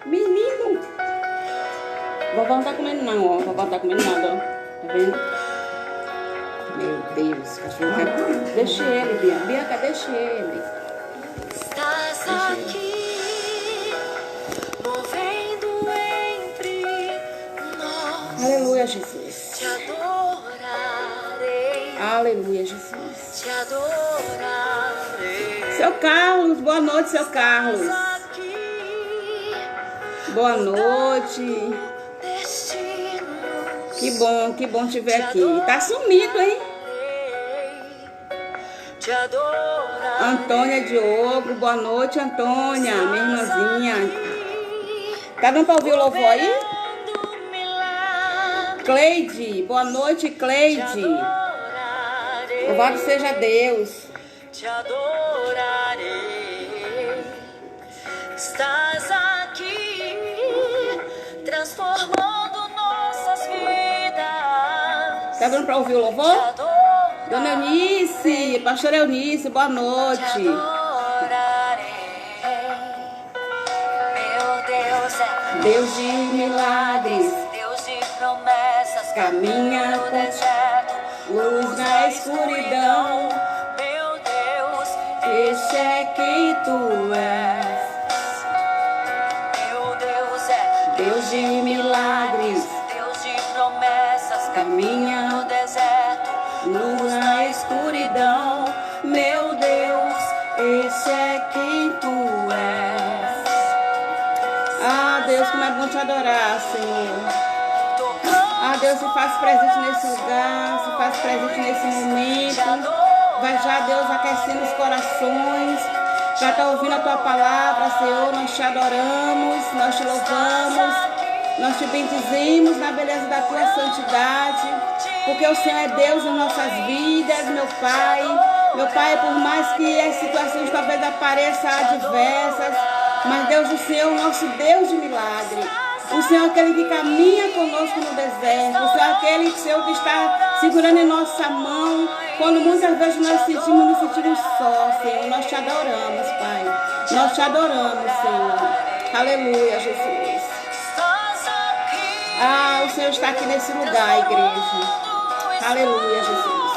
Menino! Vovó não tá comendo não, ó. Vovó não tá comendo nada, ó. Tá vendo? Meu Deus, cachorro quer... Deixa ele, Bianca. Bianca, deixa ele. Estás aqui, movendo entre nós. Aleluia, Jesus. Te adorarei. Aleluia, Jesus. Te adorarei. Seu Carlos, boa noite, seu Carlos. Aqui, Boa noite. destinos. Que bom te ver aqui. Tá sumido, hein? Te adorarei. Antônia Diogo, boa noite, Antônia, minha irmãzinha. Tá dando pra ouvir o louvor aí? Cleide, boa noite, Cleide. Louvado seja Deus. Te adorarei. Estás aqui, transformando nossas vidas. Tá dando pra ouvir o Te louvor? adorarei. Dona Eunice, pastora Eunice, boa Te noite. adorarei. Meu Deus é Deus de milagres, Deus de promessas, caminha no com deserto, luz na escuridão. Meu Deus, Este é quem tu és. meu Deus é Deus de milagres, Deus de promessas, caminha no deserto, luz na escuridão. Meu Deus, esse é quem tu és. Ah, Deus, como é bom te adorar, Senhor. Ah, Deus, se faz presente nesse lugar, se faz presente nesse momento. Vai já, Deus, aquecendo os corações. Já está ouvindo a tua palavra, Senhor. Nós te adoramos, nós te louvamos, nós te bendizemos na beleza da tua santidade. Porque o Senhor é Deus em nossas vidas, meu Pai. Meu Pai, por mais que as situações talvez apareçam adversas, mas Deus, o Senhor é o nosso Deus de milagre. O Senhor é aquele que caminha conosco no deserto. O Senhor é aquele, Senhor, que está segurando em nossa mão. Quando muitas vezes nos sentimos só, Senhor. Nós te adoramos, Pai. Nós te adoramos, Senhor. Aleluia, Jesus. Ah, o Senhor está aqui nesse lugar, igreja. Aleluia, Jesus.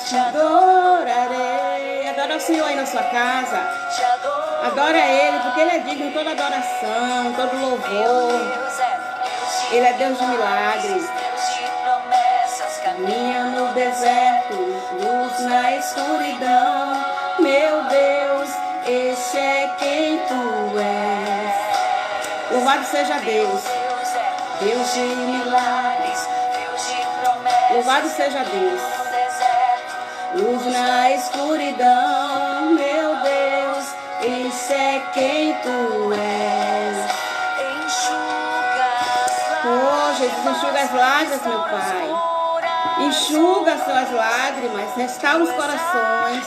Te adorarei. Adora o Senhor aí na sua casa. Adora Ele, porque Ele é digno de toda adoração, todo louvor. Ele é Deus de milagres. Caminha no deserto, luz na escuridão. Meu Deus, esse é quem tu és. Louvado seja Deus. Deus de milagres. Louvado seja Deus. Luz na escuridão, meu Deus, esse é quem tu és. Oh, Jesus, enxuga as lágrimas, meu Pai. Enxuga as suas lágrimas, restaura os corações.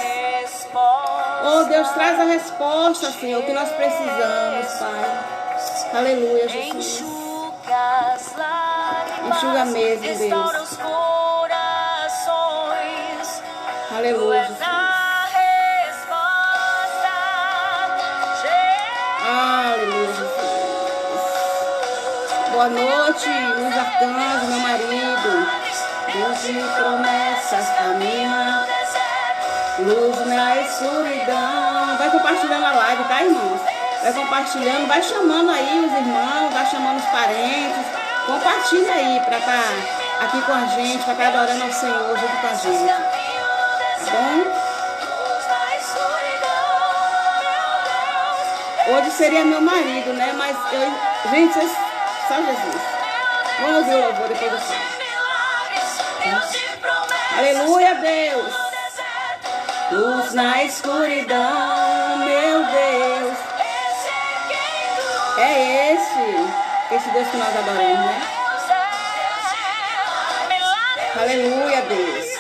Oh, Deus, traz a resposta, Senhor, que nós precisamos, Pai. Aleluia, Jesus. Enxuga mesmo, Deus. Aleluia, Jesus. Aleluia, Jesus. Boa noite, Luiz Arcanjo, meu marido. Deus de promessas, caminha, luz na escuridão. Vai compartilhando a live, tá, irmãos? Vai compartilhando, vai chamando aí os irmãos, vai chamando os parentes. Compartilha aí para estar aqui com a gente, para estar adorando ao Senhor junto com a gente. Tá bom? Hoje seria meu marido, né? Mas eu... Gente, só Jesus. Vamos ouvir o louvor depois do som. Aleluia, Deus. Luz na escuridão, meu Deus. É esse Deus que nós adoramos, né? Aleluia, Deus.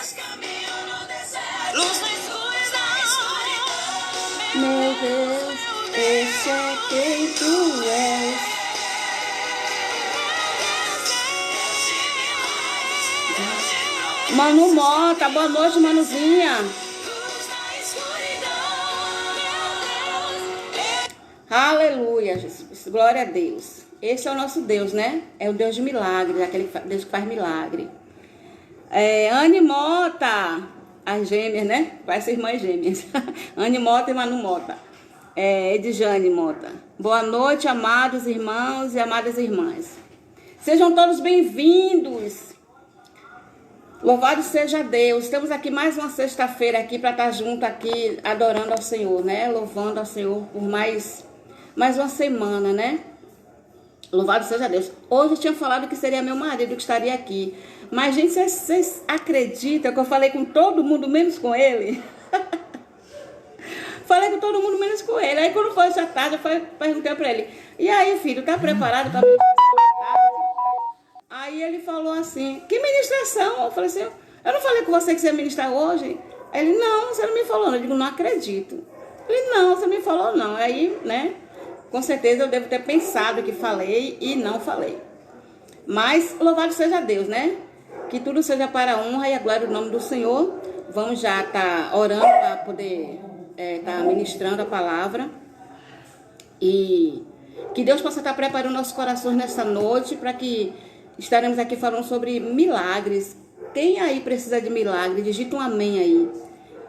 Meu Deus, esse é quem tu és. Manu Mota, boa noite, Manuzinha. Aleluia, Jesus. Glória a Deus. Esse é o nosso Deus, né? É o Deus de milagres, aquele Deus que faz milagre. Anne Mota, as gêmeas, né? Parece irmãs gêmeas. Anne Mota e Manu Mota. Edjane Mota. Boa noite, amados irmãos e amadas irmãs. Sejam todos bem-vindos. Louvado seja Deus. Estamos aqui mais uma sexta-feira aqui para estar junto aqui, adorando ao Senhor, né? Louvando ao Senhor por mais uma semana, né? Louvado seja Deus. Hoje eu tinha falado que seria meu marido que estaria aqui. Mas, gente, vocês acreditam que eu falei com todo mundo, menos com ele? Falei com todo mundo, menos com ele. Aí, quando foi essa tarde, eu perguntei pra ele: e aí, filho, tá preparado pra ministrar essa tarde? Aí ele falou assim: que ministração? Eu falei assim: eu não falei com você que você ia ministrar hoje? Aí ele: não, você não me falou não. Eu digo: não acredito. Ele: não, você me falou não. Aí, né, com certeza eu devo ter pensado que falei e não falei. Mas louvado seja Deus, né? Que tudo seja para a honra e a glória do nome do Senhor. Vamos já estar orando para poder estar ministrando a palavra. E que Deus possa estar preparando nossos corações nessa noite para que estaremos aqui falando sobre milagres. Quem aí precisa de milagre? Digita um amém aí,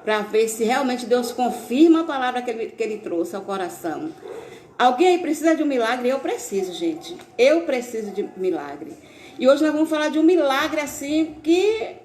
para ver se realmente Deus confirma a palavra que ele trouxe ao coração. Alguém aí precisa de um milagre? Eu preciso, gente. Eu preciso de milagre. E hoje nós vamos falar de um milagre assim que,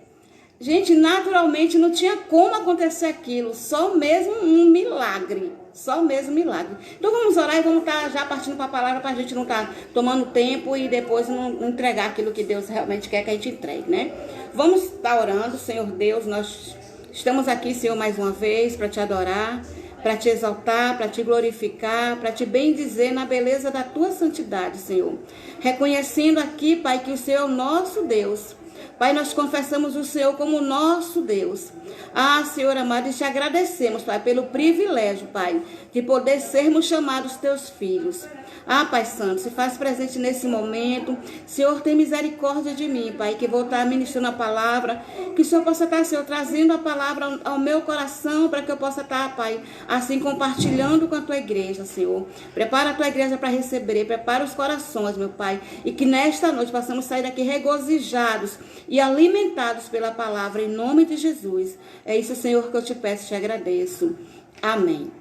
gente, naturalmente não tinha como acontecer aquilo. Só mesmo um milagre. Só mesmo um milagre. Então vamos orar e vamos estar já partindo para a palavra para a gente não estar tomando tempo e depois não entregar aquilo que Deus realmente quer que a gente entregue, né? Vamos estar orando. Senhor Deus, nós estamos aqui, Senhor, mais uma vez para te adorar, para te exaltar, para te glorificar, para te bendizer na beleza da tua santidade, Senhor. Reconhecendo aqui, Pai, que o Senhor é o nosso Deus. Pai, nós confessamos o Senhor como nosso Deus. Ah, Senhor amado, e te agradecemos, Pai, pelo privilégio, Pai, de poder sermos chamados teus filhos. Ah, Pai Santo, se faz presente nesse momento. Senhor, tem misericórdia de mim, Pai, que vou estar ministrando a palavra. Que o Senhor possa estar, Senhor, trazendo a palavra ao meu coração, para que eu possa estar, Pai, assim compartilhando com a tua igreja, Senhor. Prepara a tua igreja para receber, prepara os corações, meu Pai, e que nesta noite possamos sair daqui regozijados e alimentados pela palavra, em nome de Jesus. É isso, Senhor, que eu te peço e te agradeço. Amém.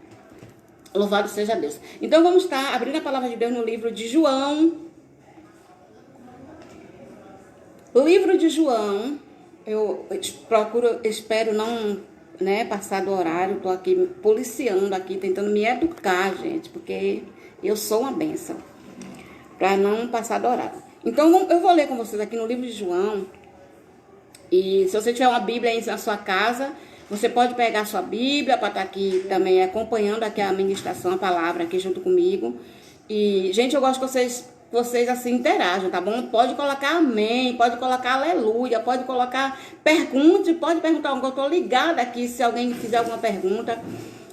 Louvado seja Deus. Então vamos estar abrindo a palavra de Deus no livro de João. O livro de João, eu espero não, né, passar do horário. Estou aqui policiando aqui, tentando me educar, gente, porque eu sou uma bênção, para não passar do horário. Então eu vou ler com vocês aqui no livro de João. E se você tiver uma Bíblia aí na sua casa, você pode pegar a sua Bíblia para estar aqui também acompanhando aqui a ministração, a palavra aqui junto comigo. E, gente, eu gosto que vocês assim interajam, tá bom? Pode colocar amém, pode colocar aleluia, pode colocar pergunte, pode perguntar algo. Eu tô ligada aqui se alguém fizer alguma pergunta,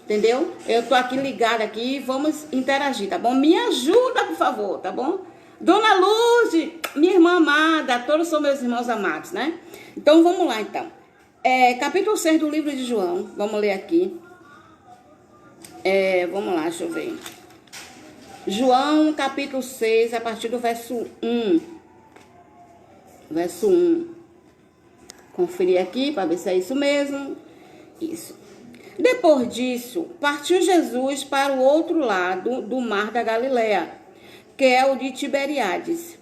entendeu? Eu tô aqui ligada aqui, vamos interagir, tá bom? Me ajuda, por favor, tá bom? Dona Luz, minha irmã amada, todos são meus irmãos amados, né? Então, vamos lá, então. Capítulo 6 do livro de João. Vamos ler aqui. Vamos lá, deixa eu ver. João, capítulo 6, a partir do verso 1. Verso 1. Conferir aqui para ver se é isso mesmo. Isso. Depois disso, partiu Jesus para o outro lado do mar da Galileia, que é o de Tiberíades.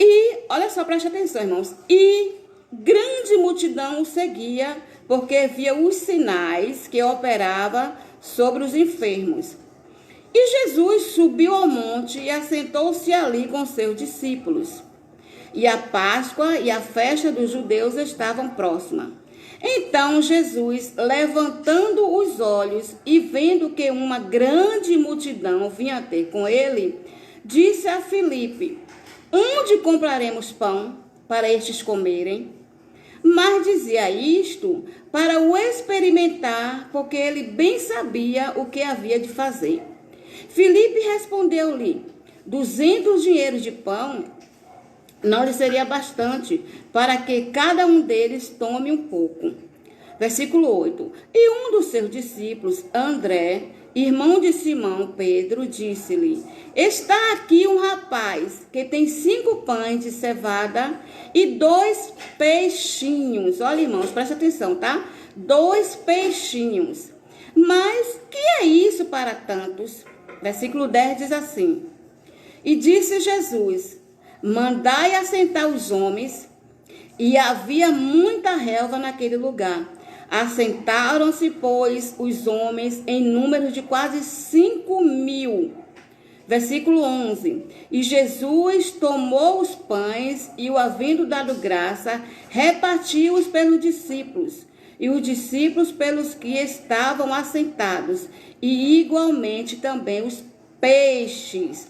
E, olha só, preste atenção, irmãos. E grande multidão o seguia, porque via os sinais que operava sobre os enfermos. E Jesus subiu ao monte e assentou-se ali com seus discípulos. E a Páscoa e a festa dos judeus estavam próximas. Então Jesus, levantando os olhos e vendo que uma grande multidão vinha ter com ele, disse a Filipe: onde compraremos pão para estes comerem? Mas dizia isto para o experimentar, porque ele bem sabia o que havia de fazer. Filipe respondeu-lhe: 200 dinheiros de pão não lhe seria bastante para que cada um deles tome um pouco. Versículo 8. E um dos seus discípulos, André, irmão de Simão Pedro, disse-lhe: está aqui um rapaz que tem 5 pães de cevada e 2 peixinhos. Olha, irmãos, presta atenção, tá? 2 peixinhos. Mas que é isso para tantos? Versículo 10 diz assim: e disse Jesus: mandai assentar os homens. E havia muita relva naquele lugar. Assentaram-se, pois, os homens em número de quase 5.000. Versículo 11. E Jesus tomou os pães e, o havendo dado graça, repartiu-os pelos discípulos, e os discípulos pelos que estavam assentados, e igualmente também os peixes,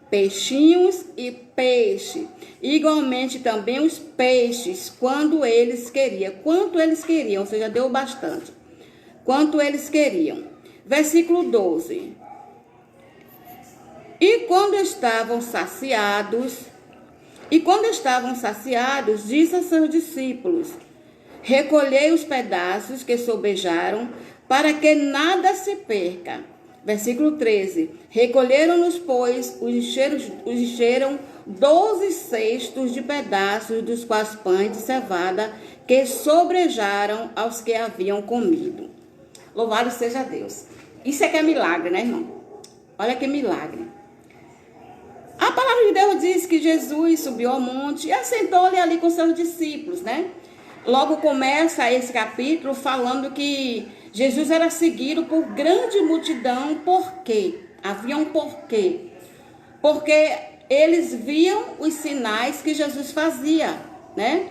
peixinhos e peixe. Igualmente também os peixes, quando eles queriam. Quanto eles queriam, ou seja, deu bastante. Quanto eles queriam. Versículo 12. E quando estavam saciados, disse a seus discípulos: recolhei os pedaços que sobrejaram, para que nada se perca. Versículo 13. Recolheram-nos, pois, os encheram 12 cestos de pedaços dos quais pães de cevada que sobrejaram aos que haviam comido. Louvado seja Deus. Isso é que é milagre, né, irmão? Olha que milagre. A palavra de Deus diz que Jesus subiu ao monte e assentou-lhe ali com seus discípulos, né? Logo começa esse capítulo falando que Jesus era seguido por grande multidão. Por quê? Havia um porquê. Porque eles viam os sinais que Jesus fazia, né?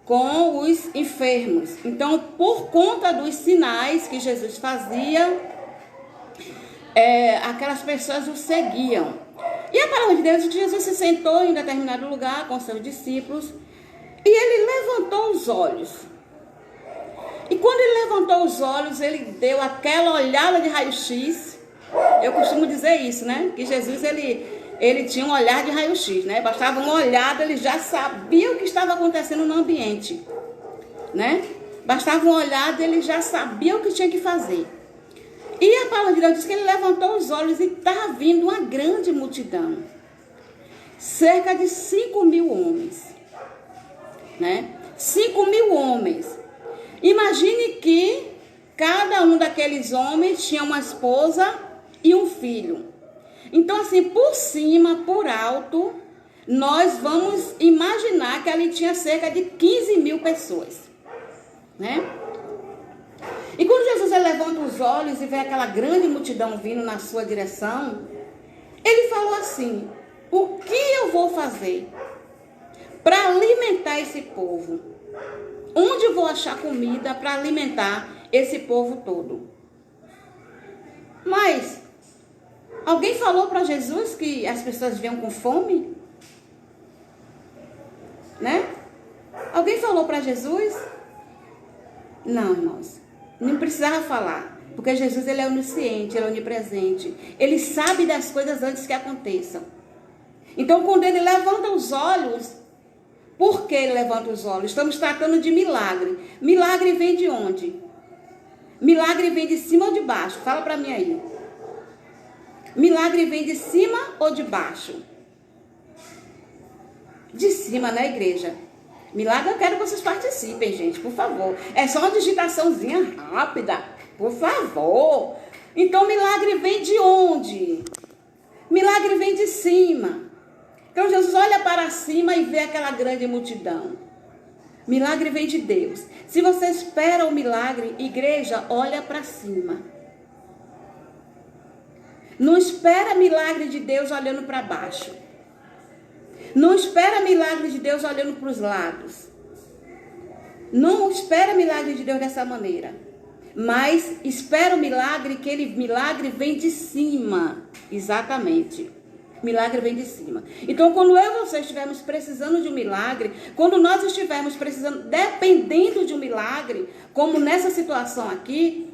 Com os enfermos. Então, por conta dos sinais que Jesus fazia, aquelas pessoas o seguiam. E a palavra de Deus diz que Jesus se sentou em determinado lugar com seus discípulos e ele levantou os olhos. E quando ele levantou os olhos, ele deu aquela olhada de raio-x. Eu costumo dizer isso, né? Que Jesus, ele tinha um olhar de raio-x, né? Bastava uma olhada, ele já sabia o que estava acontecendo no ambiente, né? Bastava uma olhada, ele já sabia o que tinha que fazer. E a palavra de Deus diz que ele levantou os olhos e estava vindo uma grande multidão. Cerca de 5.000 homens, né? 5.000 homens. Imagine que cada um daqueles homens tinha uma esposa e um filho. Então, assim, por cima, por alto, nós vamos imaginar que ali tinha cerca de 15.000 pessoas, né? E quando Jesus levanta os olhos e vê aquela grande multidão vindo na sua direção, ele falou assim: o que eu vou fazer para alimentar esse povo? Onde eu vou achar comida para alimentar esse povo todo? Mas alguém falou para Jesus que as pessoas vinham com fome? Né? Alguém falou para Jesus? Não, irmãos. Não precisava falar. Porque Jesus, ele é onisciente, ele é onipresente. Ele sabe das coisas antes que aconteçam. Então, quando ele levanta os olhos, por que ele levanta os olhos? Estamos tratando de milagre. Milagre vem de onde? Milagre vem de cima ou de baixo? Fala para mim aí. Milagre vem de cima ou de baixo? De cima, né, igreja? Milagre, eu quero que vocês participem, gente, por favor. É só uma digitaçãozinha rápida, por favor. Então, milagre vem de onde? Milagre vem de cima. Então, Jesus olha para cima e vê aquela grande multidão. Milagre vem de Deus. Se você espera o milagre, igreja, olha para cima. Não espera milagre de Deus olhando para baixo. Não espera milagre de Deus olhando para os lados. Não espera milagre de Deus dessa maneira. Mas espera o milagre, que milagre vem de cima. Exatamente. Milagre vem de cima. Então, quando eu e você estivermos precisando de um milagre, quando nós estivermos precisando, dependendo de um milagre, como nessa situação aqui,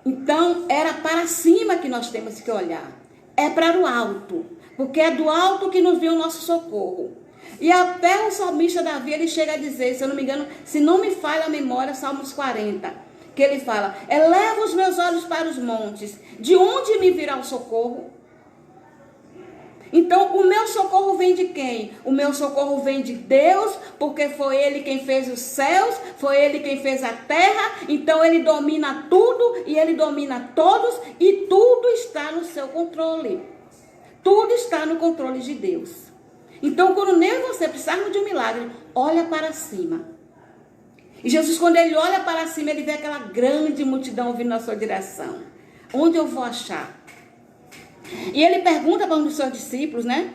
então era para cima que nós temos que olhar. É para o alto. Porque é do alto que nos vem o nosso socorro. E até o salmista Davi, ele chega a dizer, se eu não me engano, se não me falha a memória, Salmos 40, que ele fala, eleva os meus olhos para os montes, de onde me virá o socorro? Então, o meu socorro vem de quem? O meu socorro vem de Deus, porque foi Ele quem fez os céus, foi Ele quem fez a terra, então Ele domina tudo e Ele domina todos e tudo está no seu controle. Tudo está no controle de Deus. Então, quando eu e você precisarmos de um milagre, olha para cima. E Jesus, quando Ele olha para cima, Ele vê aquela grande multidão vindo na sua direção. Onde eu vou achar? E Ele pergunta para um dos seus discípulos, né?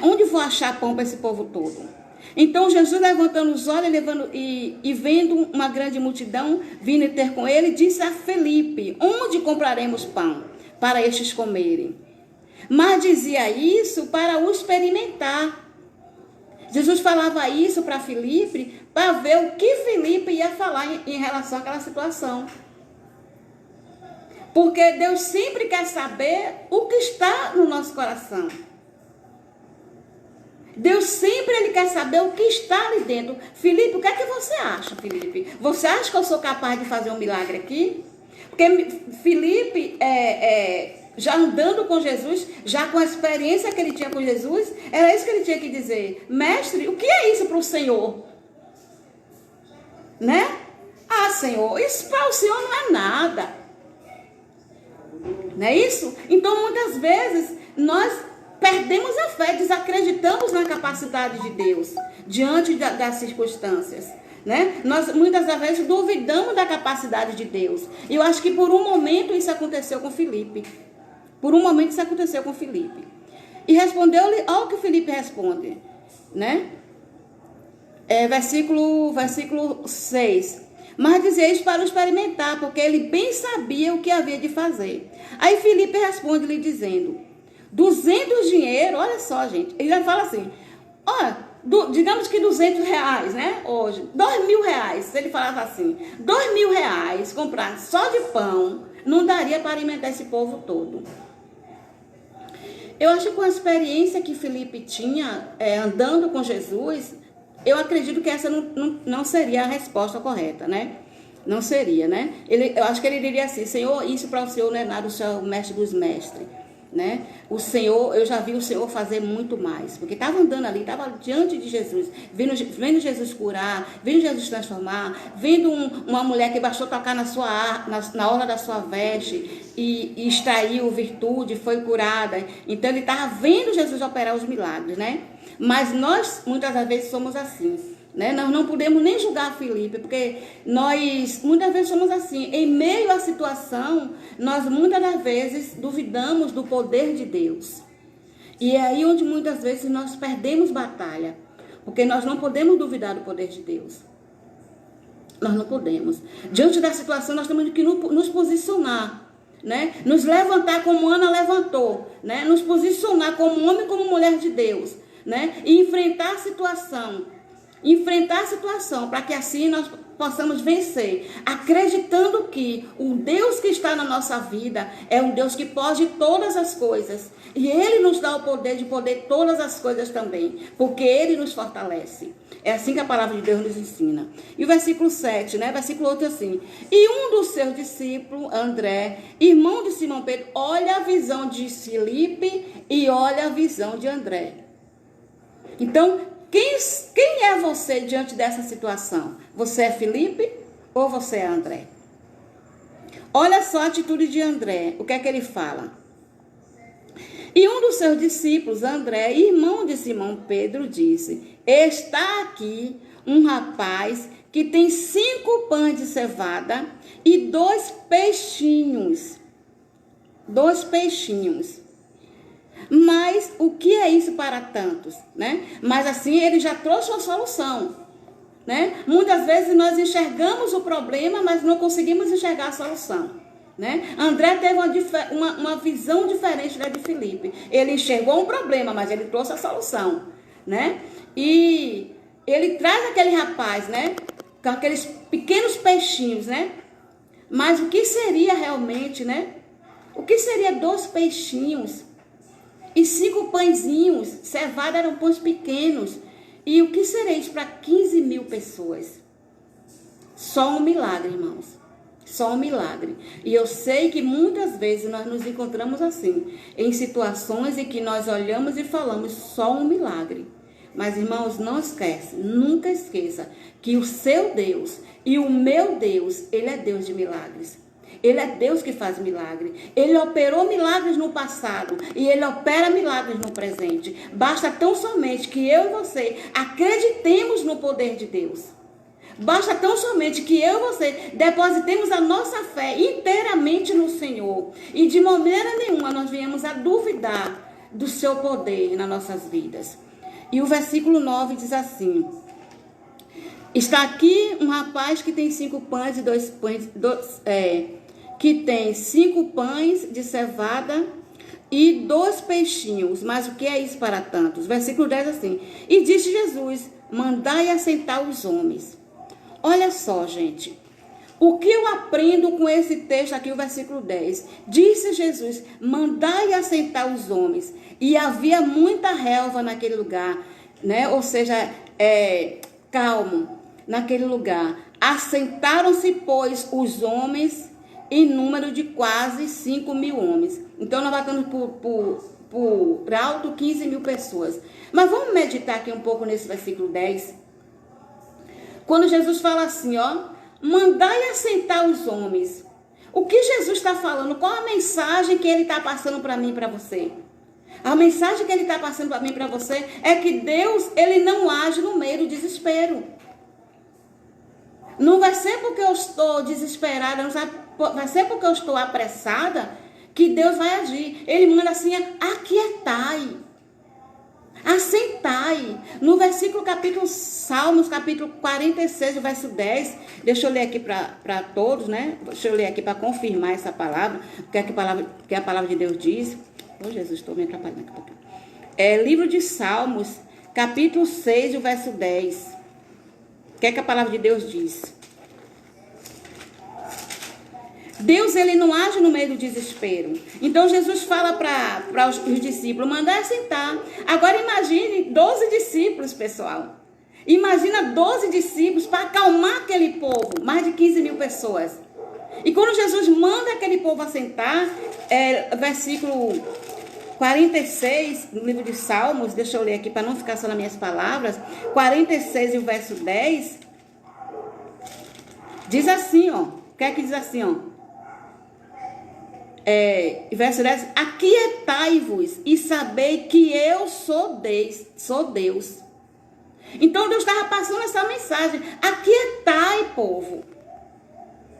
Onde vou achar pão para esse povo todo? Então, Jesus, levantando os olhos e vendo uma grande multidão vindo ter com Ele, disse a Felipe, onde compraremos pão para estes comerem? Mas dizia isso para o experimentar. Jesus falava isso para Felipe, para ver o que Felipe ia falar em relação àquela situação. Porque Deus sempre quer saber o que está no nosso coração. Deus sempre Ele quer saber o que está ali dentro. Felipe, o que é que você acha, Felipe? Você acha que eu sou capaz de fazer um milagre aqui? Porque Felipe, já andando com Jesus, já com a experiência que ele tinha com Jesus, era isso que ele tinha que dizer. Mestre, o que é isso para o Senhor? Né? Ah, Senhor, isso para o Senhor não é nada. Não é isso? Então, muitas vezes, nós perdemos a fé, desacreditamos na capacidade de Deus, diante das circunstâncias. Né? Nós, muitas vezes, duvidamos da capacidade de Deus. E eu acho que por um momento isso aconteceu com Felipe. Por um momento isso aconteceu com Felipe. E respondeu-lhe, olha o que Felipe responde. Né? Versículo 6. Mas dizia isso para o experimentar, porque ele bem sabia o que havia de fazer. Aí Felipe responde-lhe dizendo, 200 dinheiro, olha só, gente. Ele fala assim, olha, digamos que 200 reais, né, hoje, 2.000 reais, se ele falava assim, 2.000 reais, comprar só de pão, não daria para alimentar esse povo todo. Eu acho que com a experiência que Felipe tinha, andando com Jesus, eu acredito que essa não seria a resposta correta, né? Não seria, né? Eu acho que ele diria assim, Senhor, isso para o Senhor não é nada, o Senhor é o mestre dos mestres, né? O Senhor, eu já vi o Senhor fazer muito mais, porque estava andando ali, estava diante de Jesus, vendo Jesus curar, vendo Jesus transformar, vendo uma mulher que bastou tocar na orla da sua veste e extraiu virtude, foi curada. Então ele estava vendo Jesus operar os milagres, né? Mas nós, muitas das vezes, somos assim, né? Nós não podemos nem julgar Felipe, porque nós, muitas vezes, somos assim. Em meio à situação, nós, muitas das vezes, duvidamos do poder de Deus. E é aí onde, muitas vezes, nós perdemos batalha, porque nós não podemos duvidar do poder de Deus. Nós não podemos. Diante da situação, nós temos que nos posicionar, né? Nos levantar como Ana levantou, né? Nos posicionar como homem e como mulher de Deus, né? E enfrentar a situação para que assim nós possamos vencer, acreditando que o Deus que está na nossa vida é um Deus que pode todas as coisas, e Ele nos dá o poder de poder todas as coisas também, porque Ele nos fortalece. É assim que a palavra de Deus nos ensina. E o versículo 7, né? Versículo 8 assim, e um dos seus discípulos, André, irmão de Simão Pedro, olha a visão de Filipe e olha a visão de André. Então, quem é você diante dessa situação? Você é Filipe ou você é André? Olha só a atitude de André. O que é que ele fala? E um dos seus discípulos, André, irmão de Simão Pedro, disse, está aqui um rapaz que tem 5 pães de cevada e 2 peixinhos. 2 peixinhos. Mas o que é isso para tantos, né? Mas assim ele já trouxe uma solução, né? Muitas vezes nós enxergamos o problema, mas não conseguimos enxergar a solução, né? André teve uma visão diferente da de Filipe. Ele enxergou um problema, mas ele trouxe a solução, né? E ele traz aquele rapaz, né? Com aqueles pequenos peixinhos, né? Mas o que seria realmente, né? O que seria 2 peixinhos? E 5 pãezinhos, cevada eram pães pequenos. E o que sereis para 15.000 pessoas? Só um milagre, irmãos. Só um milagre. E eu sei que muitas vezes nós nos encontramos assim, em situações em que nós olhamos e falamos só um milagre. Mas, irmãos, não esquece, nunca esqueça que o seu Deus e o meu Deus, Ele é Deus de milagres. Ele é Deus que faz milagre. Ele operou milagres no passado e Ele opera milagres no presente. Basta tão somente que eu e você acreditemos no poder de Deus. Basta tão somente que eu e você depositemos a nossa fé inteiramente no Senhor. E de maneira nenhuma nós viemos a duvidar do seu poder nas nossas vidas. E o versículo 9 diz assim: está aqui um rapaz que tem 5 pães e 2 pães, que tem 5 pães de cevada e 2 peixinhos. Mas o que é isso para tantos? Versículo 10 assim: e disse Jesus: mandai assentar os homens. Olha só, gente. O que eu aprendo com esse texto aqui, o versículo 10? Disse Jesus: mandai assentar os homens. E havia muita relva naquele lugar, né? Ou seja, calmo naquele lugar. Assentaram-se, pois, os homens em número de quase 5.000 homens. Então, nós batemos por alto 15.000 pessoas. Mas vamos meditar aqui um pouco nesse versículo 10. Quando Jesus fala assim, ó, mandai assentar os homens. O que Jesus está falando? Qual a mensagem que Ele está passando para mim e para você? A mensagem que Ele está passando para mim e para você é que Deus, Ele não age no meio do desespero. Não vai ser porque eu estou desesperada, não vai ser porque eu estou apressada que Deus vai agir. Ele manda assim: aquietai, assentai. No versículo Salmos, capítulo 46, o verso 10. Deixa eu ler aqui para todos, né? Deixa eu ler aqui para confirmar essa palavra. O que a palavra de Deus diz. Oh, Jesus, estou me atrapalhando aqui um pouquinho. Livro de Salmos, capítulo 6, o verso 10. O que a palavra de Deus diz? Deus, Ele não age no meio do desespero. Então, Jesus fala para os discípulos: mandar assentar. Agora, imagine 12 discípulos, pessoal. Imagina 12 discípulos para acalmar aquele povo. Mais de 15.000 pessoas. E quando Jesus manda aquele povo assentar, versículo 46, no livro de Salmos, deixa eu ler aqui para não ficar só nas minhas palavras, 46 e o verso 10, diz assim, ó, o que é que diz assim, ó? Verso 10, aquietai-vos e sabei que eu sou Deus. Então Deus estava passando essa mensagem: aquietai, povo,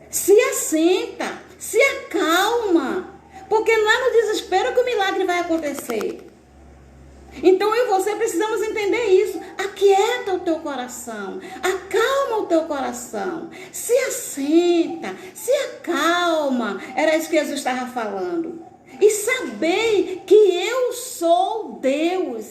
se assenta, se acalma, porque não é no desespero que o milagre vai acontecer. Então eu e você precisamos entender isso. Aquieta o teu coração, acalma o teu coração, se assenta, se acalma. Era isso que Jesus estava falando. E sabei que eu sou Deus.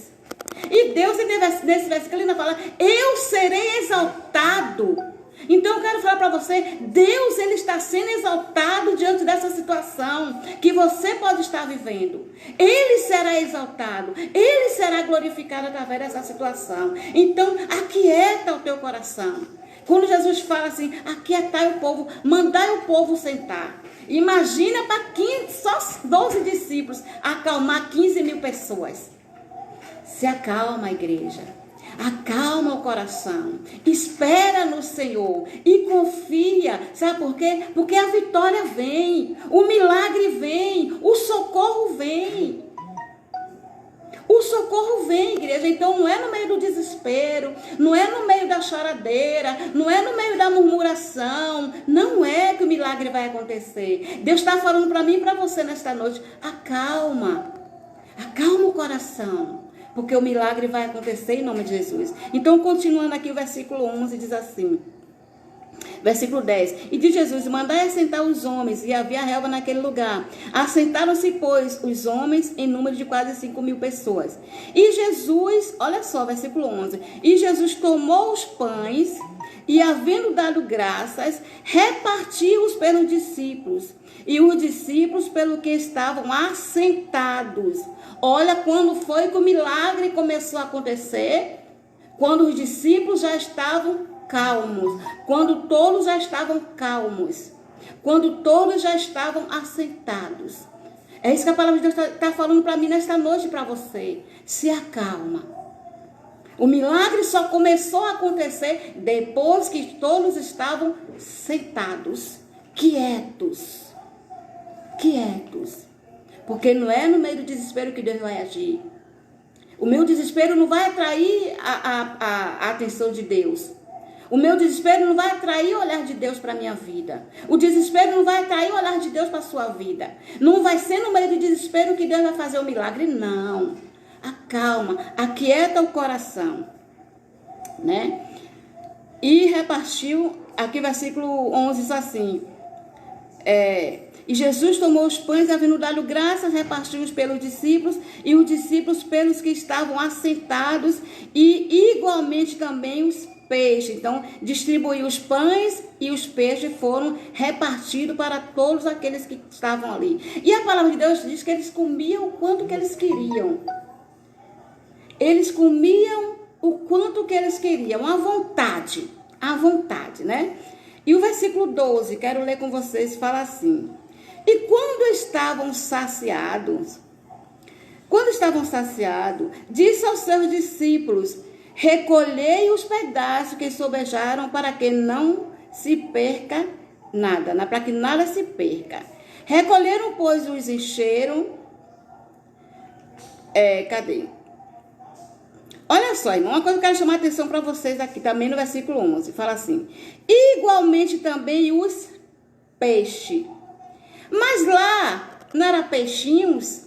E Deus, nesse versículo, ainda fala: eu serei exaltado. Então eu quero falar para você: Deus, Ele está sendo exaltado diante dessa situação que você pode estar vivendo. Ele será exaltado, Ele será glorificado através dessa situação. Então aquieta o teu coração. Quando Jesus fala assim: aquietai o povo, mandai o povo sentar. Imagina para só 12 discípulos acalmar 15.000 pessoas. Se acalma, igreja. Acalma o coração, espera no Senhor e confia. Sabe por quê? Porque a vitória vem, o milagre vem, o socorro vem. O socorro vem, igreja. Então não é no meio do desespero, não é no meio da choradeira, não é no meio da murmuração. Não é que o milagre vai acontecer. Deus está falando para mim e para você nesta noite: acalma, acalma o coração, porque o milagre vai acontecer em nome de Jesus. Então, continuando aqui, o versículo 11 diz assim, versículo 10. E diz Jesus: mandai assentar os homens, e havia relva naquele lugar. Assentaram-se, pois, os homens em número de quase 5.000 pessoas. E Jesus, olha só, versículo 11. E Jesus tomou os pães, e havendo dado graças, repartiu-os pelos discípulos. e os discípulos pelo que estavam assentados. Olha quando foi que o milagre começou a acontecer. Quando os discípulos já estavam calmos. Quando todos já estavam calmos. Quando todos já estavam assentados. É isso que a palavra de Deus está falando para mim nesta noite, para você. Se acalma. O milagre só começou a acontecer depois que todos estavam sentados, quietos. Quietos. Porque não é no meio do desespero que Deus vai agir. O meu desespero não vai atrair a atenção de Deus. O meu desespero não vai atrair o olhar de Deus para a minha vida. O desespero não vai atrair o olhar de Deus para a sua vida. Não vai ser no meio do desespero que Deus vai fazer o milagre, não. Acalma, aquieta o coração. Né? E repartiu, aqui versículo 11 diz assim, e Jesus tomou os pães, havendo dado graças, repartiu-os pelos discípulos, e os discípulos pelos que estavam assentados, e igualmente também os peixes. Então, distribuiu os pães e os peixes foram repartidos para todos aqueles que estavam ali. E a palavra de Deus diz que eles comiam o quanto que eles queriam. Eles comiam o quanto que eles queriam, à vontade, né? E o versículo 12, quero ler com vocês, fala assim: e quando estavam saciados, disse aos seus discípulos: recolhei os pedaços que sobejaram para que não se perca nada, para que nada se perca. Recolheram, pois, os encheram. Cadê? Olha só, irmão, uma coisa que eu quero chamar a atenção para vocês aqui, também no versículo 11, fala assim: igualmente também os peixes. Mas lá, não era peixinhos?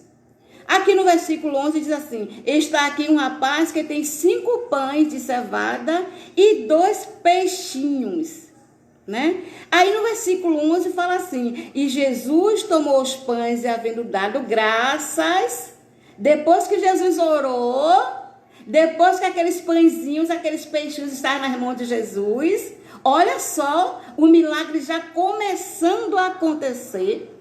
Aqui no versículo 11 diz assim: está aqui um rapaz que tem 5 pães de cevada e 2 peixinhos, né? Aí no versículo 11 fala assim: e Jesus tomou os pães e havendo dado graças, depois que Jesus orou, depois que aqueles pãezinhos, aqueles peixinhos estavam nas mãos de Jesus, olha só, o milagre já começando a acontecer.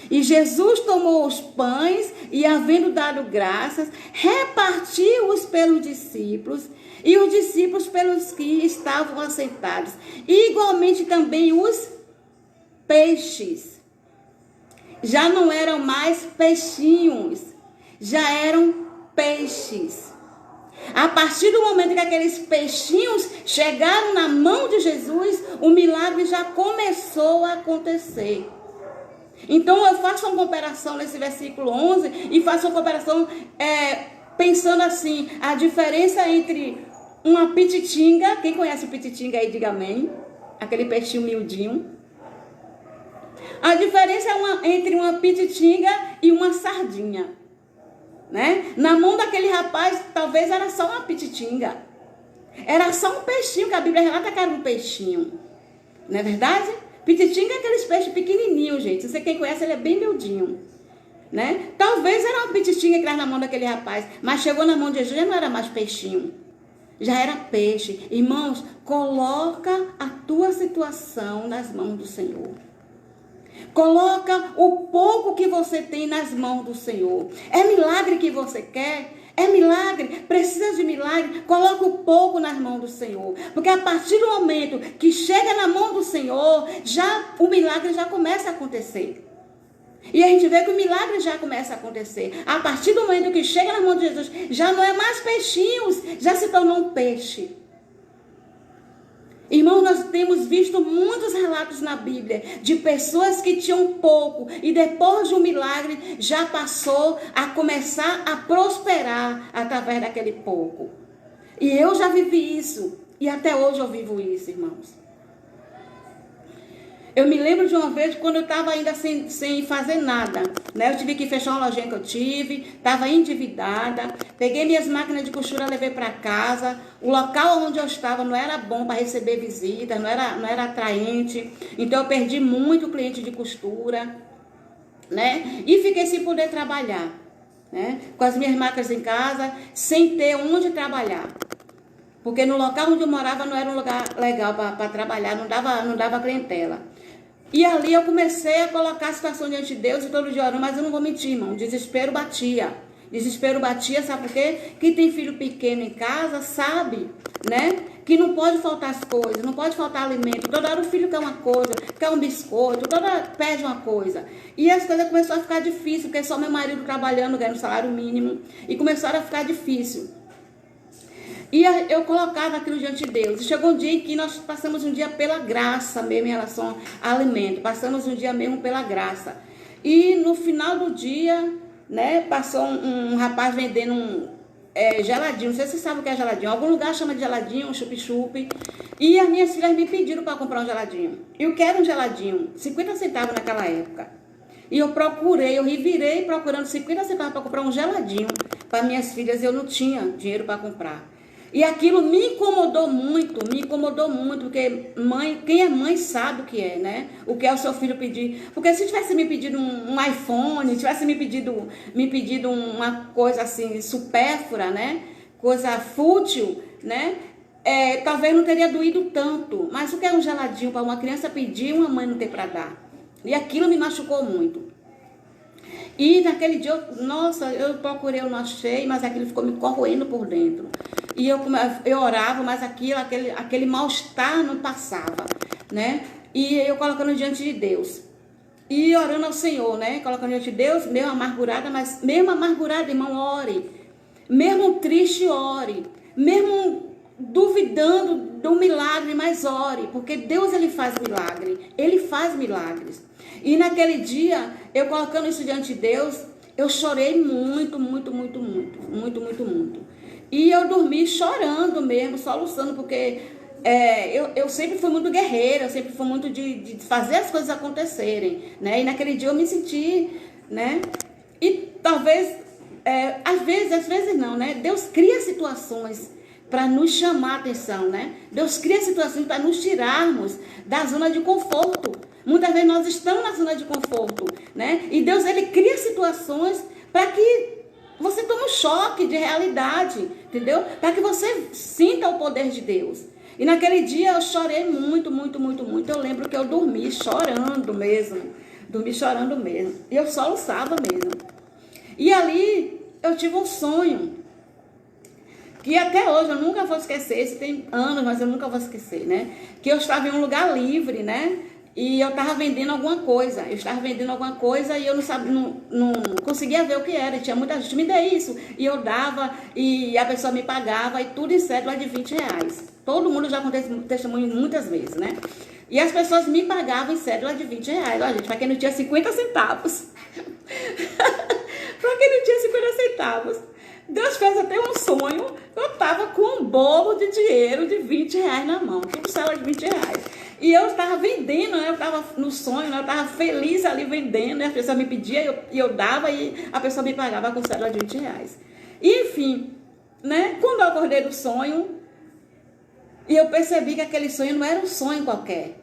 E Jesus tomou os pães e, havendo dado graças, repartiu-os pelos discípulos e os discípulos pelos que estavam assentados. E igualmente também os peixes. Já não eram mais peixinhos, já eram peixes. A partir do momento que aqueles peixinhos chegaram na mão de Jesus, o milagre já começou a acontecer. Então eu faço uma comparação nesse versículo 11 e faço uma comparação pensando assim, a diferença entre uma pititinga, quem conhece o pititinga aí, diga amém, aquele peixinho miudinho. A diferença entre uma pititinga e uma sardinha, né? Na mão daquele rapaz, talvez era só uma pititinga. Era só um peixinho, que a Bíblia relata que era um peixinho. Não é verdade? Pititinga é aqueles peixes pequenininhos, gente. Você quem conhece, ele é bem miudinho, né? Talvez era uma pititinga que estava na mão daquele rapaz, mas chegou na mão de Jesus, já não era mais peixinho. Já era peixe. Irmãos, coloca a tua situação nas mãos do Senhor. Coloca o pouco que você tem nas mãos do Senhor. É milagre que você quer? É milagre? Precisa de milagre? Coloca o pouco nas mãos do Senhor. Porque a partir do momento que chega na mão do Senhor, o milagre já começa a acontecer. E a gente vê que o milagre já começa a acontecer. A partir do momento que chega na mão de Jesus, já não é mais peixinhos, já se tornou um peixe. Irmãos, nós temos visto muitos relatos na Bíblia de pessoas que tinham pouco e depois de um milagre já passou a começar a prosperar através daquele pouco. E eu já vivi isso e até hoje eu vivo isso, irmãos. Eu me lembro de uma vez quando eu estava ainda sem fazer nada, né? Eu tive que fechar uma lojinha que eu tive, estava endividada, peguei minhas máquinas de costura, levei para casa. O local onde eu estava não era bom para receber visitas, não era atraente. Então eu perdi muito cliente de costura, né? E fiquei sem poder trabalhar, né? Com as minhas máquinas em casa, sem ter onde trabalhar. Porque no local onde eu morava não era um lugar legal para trabalhar, não dava clientela. E ali eu comecei a colocar a situação diante de Deus e todo dia orando, mas eu não vou mentir, irmão. Desespero batia. Desespero batia, sabe por quê? Quem tem filho pequeno em casa sabe, né? Que não pode faltar as coisas, não pode faltar alimento. Toda hora o filho quer uma coisa, quer um biscoito, toda hora pede uma coisa. E as coisas começaram a ficar difíceis, porque só meu marido trabalhando, ganhando salário mínimo. E começaram a ficar difícil. E eu colocava aquilo diante de Deus. E chegou um dia em que nós passamos um dia pela graça mesmo em relação a alimento. Passamos um dia mesmo pela graça. E no final do dia, né, passou um rapaz vendendo geladinho. Não sei se você sabe o que é geladinho. Em algum lugar chama de geladinho, um chup-chup. E as minhas filhas me pediram para comprar um geladinho. Eu quero um geladinho, 50 centavos naquela época. E eu procurei, eu revirei procurando 50 centavos para comprar um geladinho para minhas filhas. Eu não tinha dinheiro para comprar. E aquilo me incomodou muito, porque mãe, quem é mãe sabe o que é, né? O que é o seu filho pedir. Porque se tivesse me pedido um iPhone, tivesse me pedido uma coisa assim, supérflua, né? Coisa fútil, né? Talvez não teria doído tanto. Mas o que é um geladinho para uma criança pedir e uma mãe não ter para dar? E aquilo me machucou muito. E naquele dia, eu procurei, eu não achei, mas aquilo ficou me corroendo por dentro. E eu orava, mas aquele mal-estar não passava, né? E eu colocando diante de Deus. E orando ao Senhor, né? Colocando diante de Deus, meio amargurada, mas mesmo amargurada, irmão, ore. Mesmo triste, ore. Mesmo duvidando do milagre, mas ore. Porque Deus, Ele faz milagre. Ele faz milagres. E naquele dia, eu colocando isso diante de Deus, eu chorei muito. E eu dormi chorando mesmo, soluçando, porque eu sempre fui muito guerreira, eu sempre fui muito de fazer as coisas acontecerem, né? E naquele dia eu me senti, né? E talvez, às vezes não, né? Deus cria situações para nos chamar a atenção, né? Deus cria situações para nos tirarmos da zona de conforto. Muitas vezes nós estamos na zona de conforto, né? E Deus, Ele cria situações para que você tome um choque de realidade, entendeu? Para que você sinta o poder de Deus. E naquele dia eu chorei muito. Eu lembro que eu dormi chorando mesmo. E eu soluçava mesmo. E ali eu tive um sonho. Que até hoje eu nunca vou esquecer. Isso tem anos, mas eu nunca vou esquecer, né? Que eu estava em um lugar livre, né? E eu estava vendendo alguma coisa. E eu não conseguia ver o que era. Tinha muita gente, me dê isso. E eu dava, e a pessoa me pagava, e tudo em cédula de R$20. Todo mundo já contou testemunho muitas vezes, né? E as pessoas me pagavam em cédula de R$20. Olha, gente, para quem não tinha 50 centavos. Para quem não tinha 50 centavos. Deus fez até um sonho. Eu estava com um bolo de dinheiro de R$20 na mão. Tudo cédula de R$20. E eu estava vendendo, né? Eu estava no sonho, né? Eu estava feliz ali vendendo, né? A pessoa me pedia e eu dava, e a pessoa me pagava com cédula de R$20. E, enfim, né? Quando eu acordei do sonho, e eu percebi que aquele sonho não era um sonho qualquer.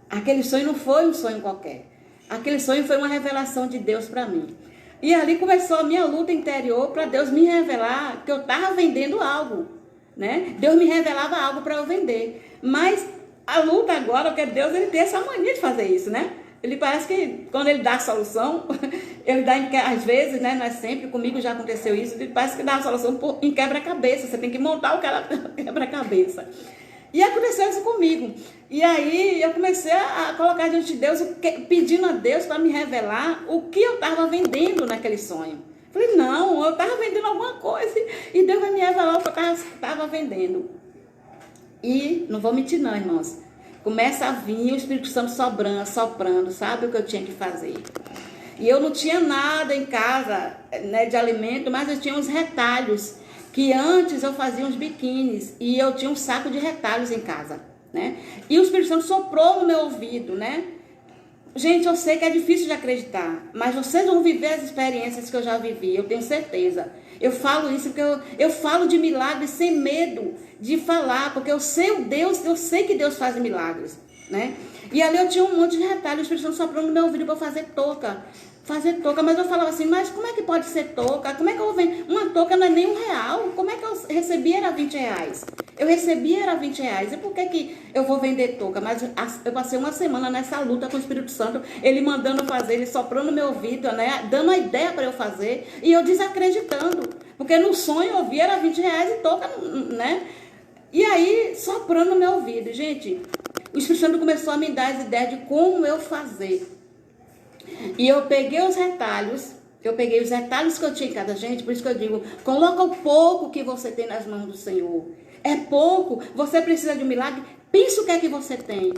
Aquele sonho não foi um sonho qualquer. Aquele sonho foi uma revelação de Deus para mim. E ali começou a minha luta interior para Deus me revelar que eu estava vendendo algo, né? Deus me revelava algo para eu vender. Mas a luta agora, porque Deus, Ele tem essa mania de fazer isso, né? Ele parece que quando Ele dá a solução, Ele dá, às vezes, né? Não é sempre, comigo já aconteceu isso, Ele parece que dá a solução em quebra-cabeça. Você tem que montar o quebra-cabeça. E aconteceu isso comigo. E aí eu comecei a colocar diante de Deus, pedindo a Deus para me revelar o que eu estava vendendo naquele sonho. Falei, não, eu estava vendendo alguma coisa e Deus vai me revelar o que eu estava vendendo. E não vou mentir não, irmãos. Começa a vir o Espírito Santo soprando, sabe o que eu tinha que fazer. E eu não tinha nada em casa, né, de alimento, mas eu tinha uns retalhos. Que antes eu fazia uns biquínis e eu tinha um saco de retalhos em casa, né? E o Espírito Santo soprou no meu ouvido, né? Gente, eu sei que é difícil de acreditar, mas vocês vão viver as experiências que eu já vivi, eu tenho certeza. Eu falo isso porque eu falo de milagres sem medo de falar, porque eu sei que Deus faz milagres, né? E ali eu tinha um monte de retalhos, o Espírito Santo soprou no meu ouvido para fazer touca. fazer touca. Mas eu falava assim, mas como é que pode ser touca? Como é que eu vou vender? Uma touca não é nem R$1. Como é que eu recebi era R$20? Eu recebi era R$20. E por que eu vou vender touca? Mas eu passei uma semana nessa luta com o Espírito Santo, ele mandando fazer, ele soprando no meu ouvido, né? Dando a ideia para eu fazer, e eu desacreditando. Porque no sonho eu vi era R$20 e touca, né? E aí, soprando no meu ouvido. Gente, o Espírito Santo começou a me dar as ideias de como eu fazer. E eu peguei os retalhos que eu tinha em cada gente, por isso que eu digo, coloca o pouco que você tem nas mãos do Senhor. É pouco, você precisa de um milagre, pensa o que é que você tem.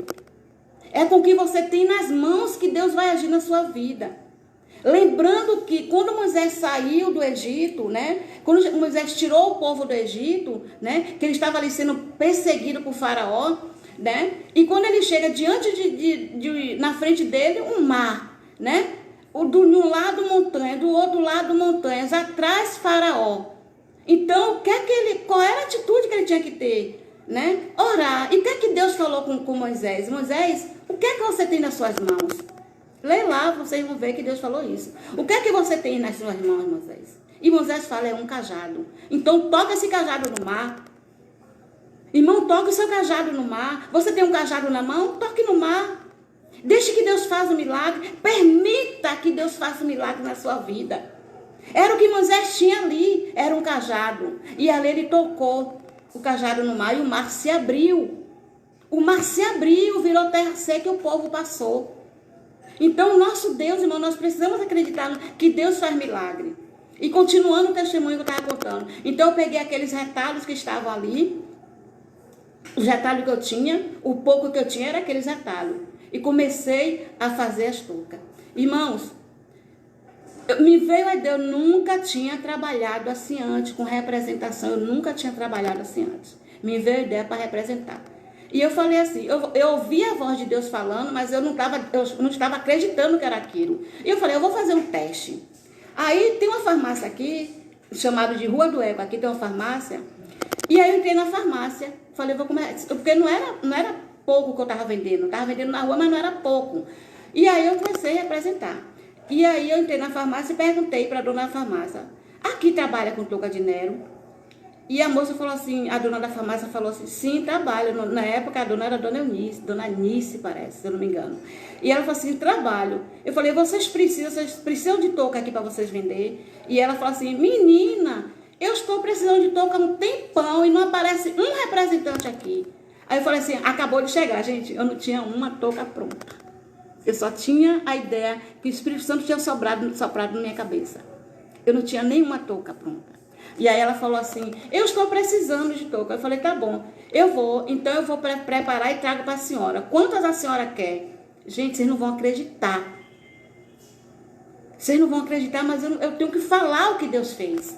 É com o que você tem nas mãos que Deus vai agir na sua vida. Lembrando que quando Moisés saiu do Egito, né? Quando Moisés tirou o povo do Egito, né? Que ele estava ali sendo perseguido por Faraó, né? E quando ele chega diante na frente dele, um mar, né? De um lado montanha, do outro lado montanhas, atrás Faraó. Então, qual era a atitude que ele tinha que ter? Né? Orar. E o que é que Deus falou com Moisés? Moisés, o que é que você tem nas suas mãos? Lê lá, vocês vão ver que Deus falou isso. O que é que você tem nas suas mãos, Moisés? E Moisés fala, é um cajado. Então, toca esse cajado no mar. Irmão, toque o seu cajado no mar. Você tem um cajado na mão? Toque no mar. Deixe que Deus faça um milagre. Permita que Deus faça um milagre na sua vida. Era o que Moisés tinha ali. Era um cajado. E ali ele tocou o cajado no mar e o mar se abriu. O mar se abriu, virou terra seca e o povo passou. Então, nosso Deus, irmão, nós precisamos acreditar que Deus faz milagre. E continuando o testemunho que eu estava contando. Então, eu peguei aqueles retalhos que estavam ali. Os retalhos que eu tinha, o pouco que eu tinha era aqueles retalhos. E comecei a fazer as toucas. Irmãos, me veio a ideia, eu nunca tinha trabalhado assim antes, com representação. Eu nunca tinha trabalhado assim antes. Me veio a ideia para representar. E eu falei assim, eu ouvi a voz de Deus falando, mas eu não estava acreditando que era aquilo. E eu falei, eu vou fazer um teste. Aí tem uma farmácia aqui, chamada de Rua do Eco, aqui tem uma farmácia. E aí eu entrei na farmácia, falei, vou comer, porque não era pouco que eu estava vendendo. Eu estava vendendo na rua, mas não era pouco. E aí eu comecei a representar. E aí eu entrei na farmácia e perguntei para a dona da farmácia, aqui trabalha com touca de Nero? E a moça falou assim, a dona da farmácia falou assim, sim, trabalho. Na época a dona era Dona Nice, parece, se eu não me engano. E ela falou assim, trabalho. Eu falei, vocês precisam de touca aqui para vocês vender? E ela falou assim, menina, eu estou precisando de touca há um tempão e não aparece um representante aqui. Aí eu falei assim, acabou de chegar, gente, eu não tinha uma touca pronta. Eu só tinha a ideia que o Espírito Santo tinha soprado na minha cabeça. Eu não tinha nenhuma touca pronta. E aí ela falou assim, eu estou precisando de touca. Eu falei, tá bom, então eu vou preparar e trago para a senhora. Quantas a senhora quer? Gente, vocês não vão acreditar. Vocês não vão acreditar, mas eu tenho que falar o que Deus fez.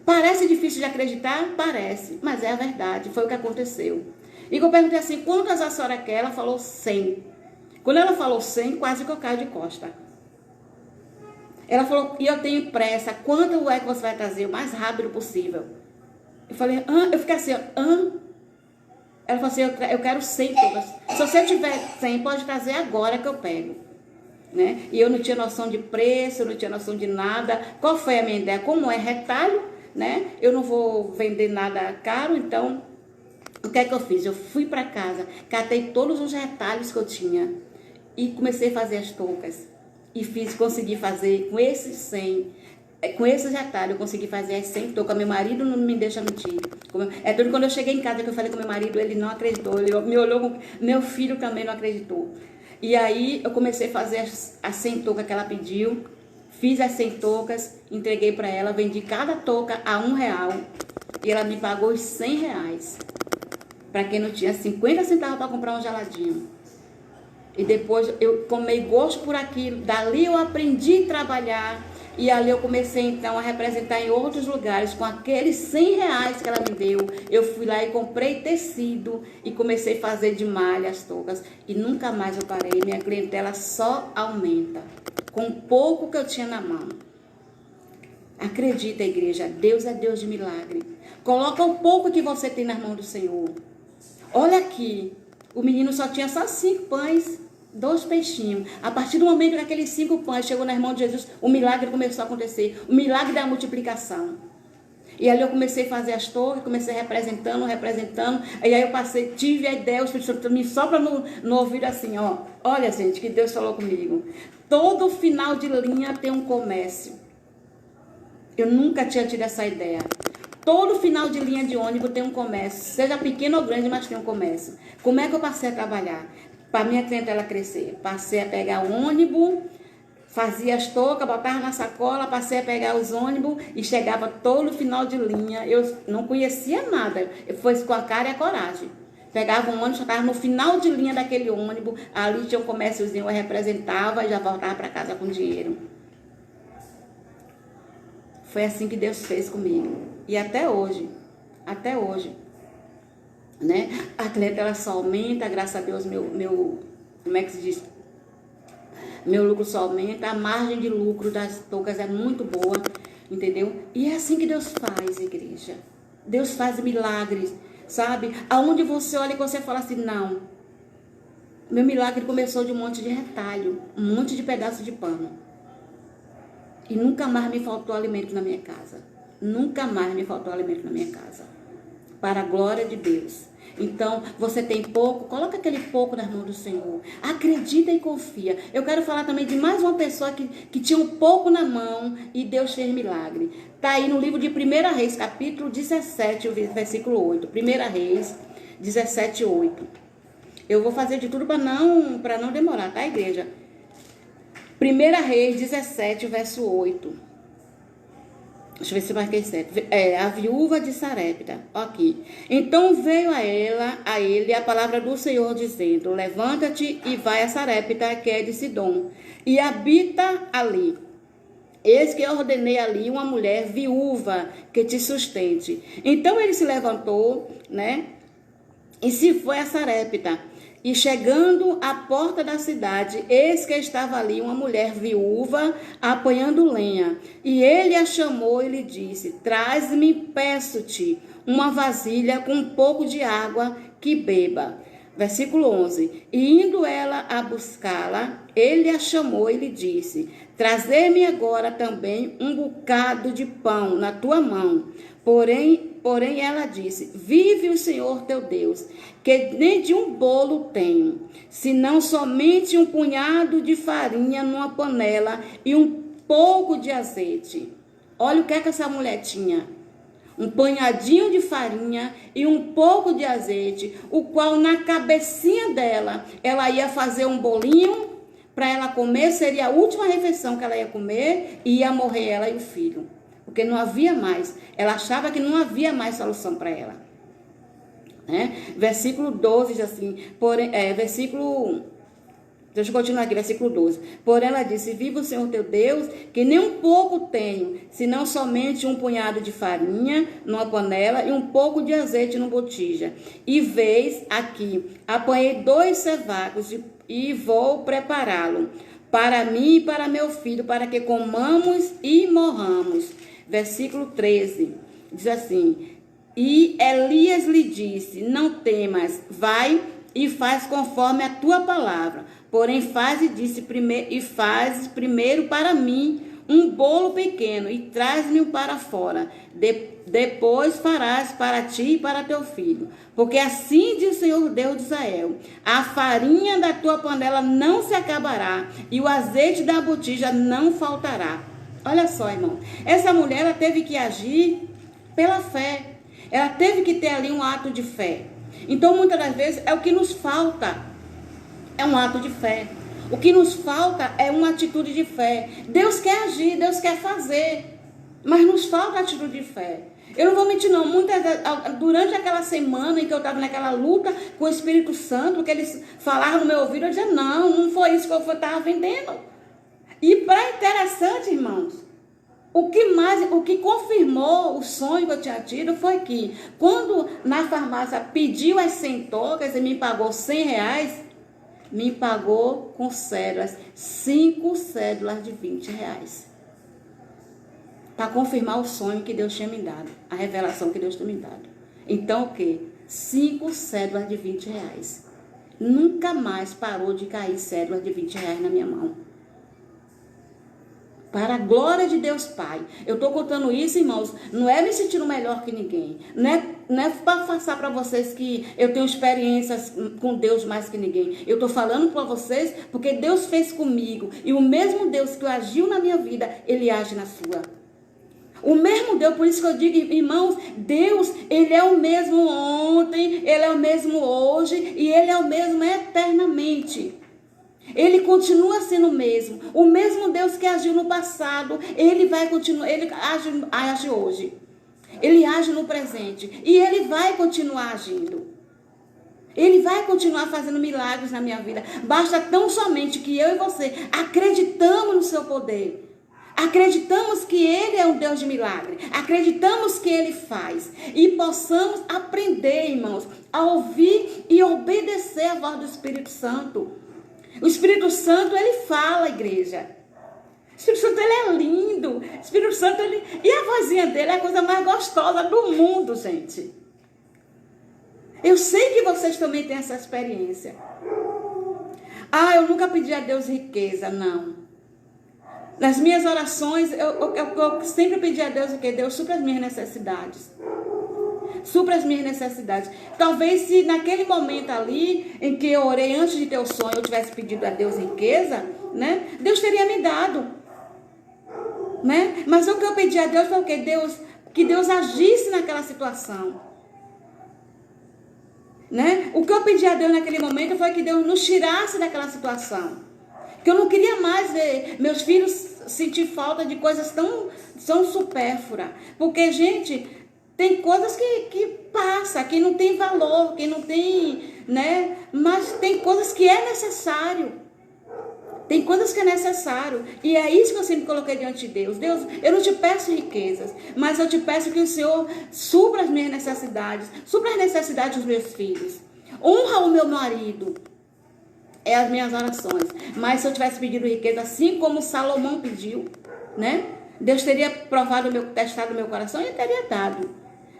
Parece difícil de acreditar? Parece, mas é a verdade, foi o que aconteceu. E eu perguntei assim, quantas a senhora quer? Ela falou 100. Quando ela falou 100, quase que eu caio de costa. Ela falou, e eu tenho pressa, quanto é que você vai trazer? O mais rápido possível. Eu falei, eu fiquei assim, Ela falou assim, eu quero 100 toucas. Se você tiver 100, pode trazer agora que eu pego. Né? E eu não tinha noção de preço, eu não tinha noção de nada. Qual foi a minha ideia? Como é retalho, né? Eu não vou vender nada caro, então, o que é que eu fiz? Eu fui para casa, catei todos os retalhos que eu tinha e comecei a fazer as toucas. E consegui fazer com esses 100, com esses retalhos, eu consegui fazer as 100 toucas. Meu marido não me deixa mentir. Tudo quando eu cheguei em casa que eu falei com meu marido, ele não acreditou. Ele me olhou, meu filho também não acreditou. E aí eu comecei a fazer as 100 toucas que ela pediu. Fiz as 100 toucas, entreguei para ela, vendi cada touca a R$1. E ela me pagou os R$100. Para quem não tinha 50 centavos para comprar um geladinho. E depois eu tomei gosto por aquilo. Dali eu aprendi a trabalhar. E ali eu comecei então a representar em outros lugares. Com aqueles R$100 que ela me deu, eu fui lá e comprei tecido. E comecei a fazer de malha as toucas. E nunca mais eu parei. Minha clientela só aumenta. Com o pouco que eu tinha na mão. Acredita, igreja. Deus é Deus de milagre. Coloca o pouco que você tem nas mãos do Senhor. Olha aqui. O menino só tinha só 5 pães. 2 peixinhos. A partir do momento que aqueles 5 pães chegou nas mãos de Jesus, o milagre começou a acontecer. O milagre da multiplicação. E ali eu comecei a fazer as torres, comecei representando. E aí eu tive a ideia, o Espírito Santo me sopra no ouvido assim, ó. Olha, gente, que Deus falou comigo. Todo final de linha tem um comércio. Eu nunca tinha tido essa ideia. Todo final de linha de ônibus tem um comércio. Seja pequeno ou grande, mas tem um comércio. Como é que eu passei a trabalhar? Para minha clientela crescer. Passei a pegar o ônibus, fazia as toucas, botava na sacola, passei a pegar os ônibus e chegava todo final de linha. Eu não conhecia nada. Eu fui com a cara e a coragem. Pegava um ônibus, já estava no final de linha daquele ônibus. Ali tinha um comérciozinho, eu representava e já voltava para casa com dinheiro. Foi assim que Deus fez comigo. E até hoje, né? A clientela só aumenta, graças a Deus, como é que se diz? Meu lucro só aumenta, a margem de lucro das toucas é muito boa, entendeu? E é assim que Deus faz, igreja. Deus faz milagres, sabe? Aonde você olha e você fala assim, não. Meu milagre começou de um monte de retalho, um monte de pedaço de pano. E nunca mais me faltou alimento na minha casa. Nunca mais me faltou alimento na minha casa. Para a glória de Deus. Então, você tem pouco, coloca aquele pouco nas mãos do Senhor. Acredita e confia. Eu quero falar também de mais uma pessoa que tinha um pouco na mão e Deus fez milagre. Está aí no livro de 1 Reis, capítulo 17, versículo 8. 1 Reis 17, 8. Eu vou fazer de tudo para não demorar, tá, igreja? 1 Reis 17, verso 8. Deixa eu ver se eu marquei certo. A viúva de Sarepta. Aqui. Então veio a ele a palavra do Senhor dizendo: levanta-te e vai a Sarepta, que é de Sidom, e habita ali. Eis que eu ordenei ali uma mulher viúva que te sustente. Então ele se levantou, né? E se foi a Sarepta. E chegando à porta da cidade, eis que estava ali uma mulher viúva apanhando lenha. E ele a chamou e lhe disse: traz-me, peço-te, uma vasilha com um pouco de água que beba. Versículo 11. E indo ela a buscá-la, ele a chamou e lhe disse: trazer-me agora também um bocado de pão na tua mão. Porém ela disse: vive o Senhor teu Deus, que nem de um bolo tenho, senão somente um punhado de farinha numa panela e um pouco de azeite. Olha o que é que essa mulher tinha. Um punhadinho de farinha e um pouco de azeite, o qual na cabecinha dela, ela ia fazer um bolinho para ela comer, seria a última refeição que ela ia comer e ia morrer ela e o filho. Porque não havia mais. Ela achava que não havia mais solução para ela. Versículo 12 diz assim, deixa eu continuar aqui, versículo 12. Porém ela disse: viva o Senhor teu Deus, que nem um pouco tenho, senão somente um punhado de farinha numa panela e um pouco de azeite numa botija. E vês aqui, apanhei 2 cevacos e vou prepará-lo para mim e para meu filho, para que comamos e morramos. Versículo 13, diz assim: e Elias lhe disse: não temas, vai e faz conforme a tua palavra. Porém faz primeiro para mim um bolo pequeno e traz-me-o para fora. Depois farás para ti e para teu filho. Porque assim diz o Senhor Deus de Israel: a farinha da tua panela não se acabará e o azeite da botija não faltará. Olha só, irmão. Essa mulher, ela teve que agir pela fé. Ela teve que ter ali um ato de fé. Então, muitas das vezes, é o que nos falta. É um ato de fé. O que nos falta é uma atitude de fé. Deus quer agir, Deus quer fazer. Mas nos falta atitude de fé. Eu não vou mentir, não. Muitas vezes, durante aquela semana em que eu estava naquela luta com o Espírito Santo, que eles falaram no meu ouvido, eu dizia: não foi isso que eu estava vendendo. E para interessante, irmãos, o que confirmou o sonho que eu tinha tido foi que, quando na farmácia pediu as 100 tocas e me pagou R$100, me pagou com cédulas, 5 cédulas de R$20. Para confirmar o sonho que Deus tinha me dado, a revelação que Deus tinha me dado. Então, o quê? 5 cédulas de R$20. nunca mais parou de cair cédulas de R$ 20 na minha mão. Para a glória de Deus Pai. Eu estou contando isso, irmãos, não é me sentindo melhor que ninguém. Não é para passar para vocês que eu tenho experiências com Deus mais que ninguém. Eu estou falando para vocês porque Deus fez comigo. E o mesmo Deus que agiu na minha vida, Ele age na sua. O mesmo Deus, por isso que eu digo, irmãos, Deus, Ele é o mesmo ontem, Ele é o mesmo hoje e Ele é o mesmo eternamente. Ele continua sendo o mesmo Deus que agiu no passado, Ele vai continuar, Ele age hoje, Ele age no presente e Ele vai continuar agindo. Ele vai continuar fazendo milagres na minha vida. Basta tão somente que eu e você acreditamos no seu poder. Acreditamos que Ele é um Deus de milagre. Acreditamos que Ele faz. E possamos aprender, irmãos, a ouvir e obedecer a voz do Espírito Santo. O Espírito Santo, Ele fala, igreja. O Espírito Santo, Ele é lindo. O Espírito Santo, Ele... E a vozinha dele é a coisa mais gostosa do mundo, gente. Eu sei que vocês também têm essa experiência. Eu nunca pedi a Deus riqueza, não. Nas minhas orações, eu sempre pedi a Deus o que? Deus supra as minhas necessidades. Supra as minhas necessidades. Talvez se naquele momento ali, em que eu orei antes de ter o sonho, eu tivesse pedido a Deus riqueza, né? Deus teria me dado. Né? Mas o que eu pedi a Deus foi o quê? Que Deus agisse naquela situação. Né? O que eu pedi a Deus naquele momento foi que Deus nos tirasse daquela situação. Que eu não queria mais ver meus filhos sentir falta de coisas tão supérfluas. Porque, gente, tem coisas que passa, que não tem valor, que não tem, né? Mas tem coisas que é necessário. Tem coisas que é necessário. E é isso que eu sempre coloquei diante de Deus. Deus, eu não te peço riquezas, mas eu te peço que o Senhor supra as minhas necessidades, supra as necessidades dos meus filhos. Honra o meu marido. É as minhas orações. Mas se eu tivesse pedido riqueza, assim como Salomão pediu, né? Deus teria testado o meu coração e teria dado.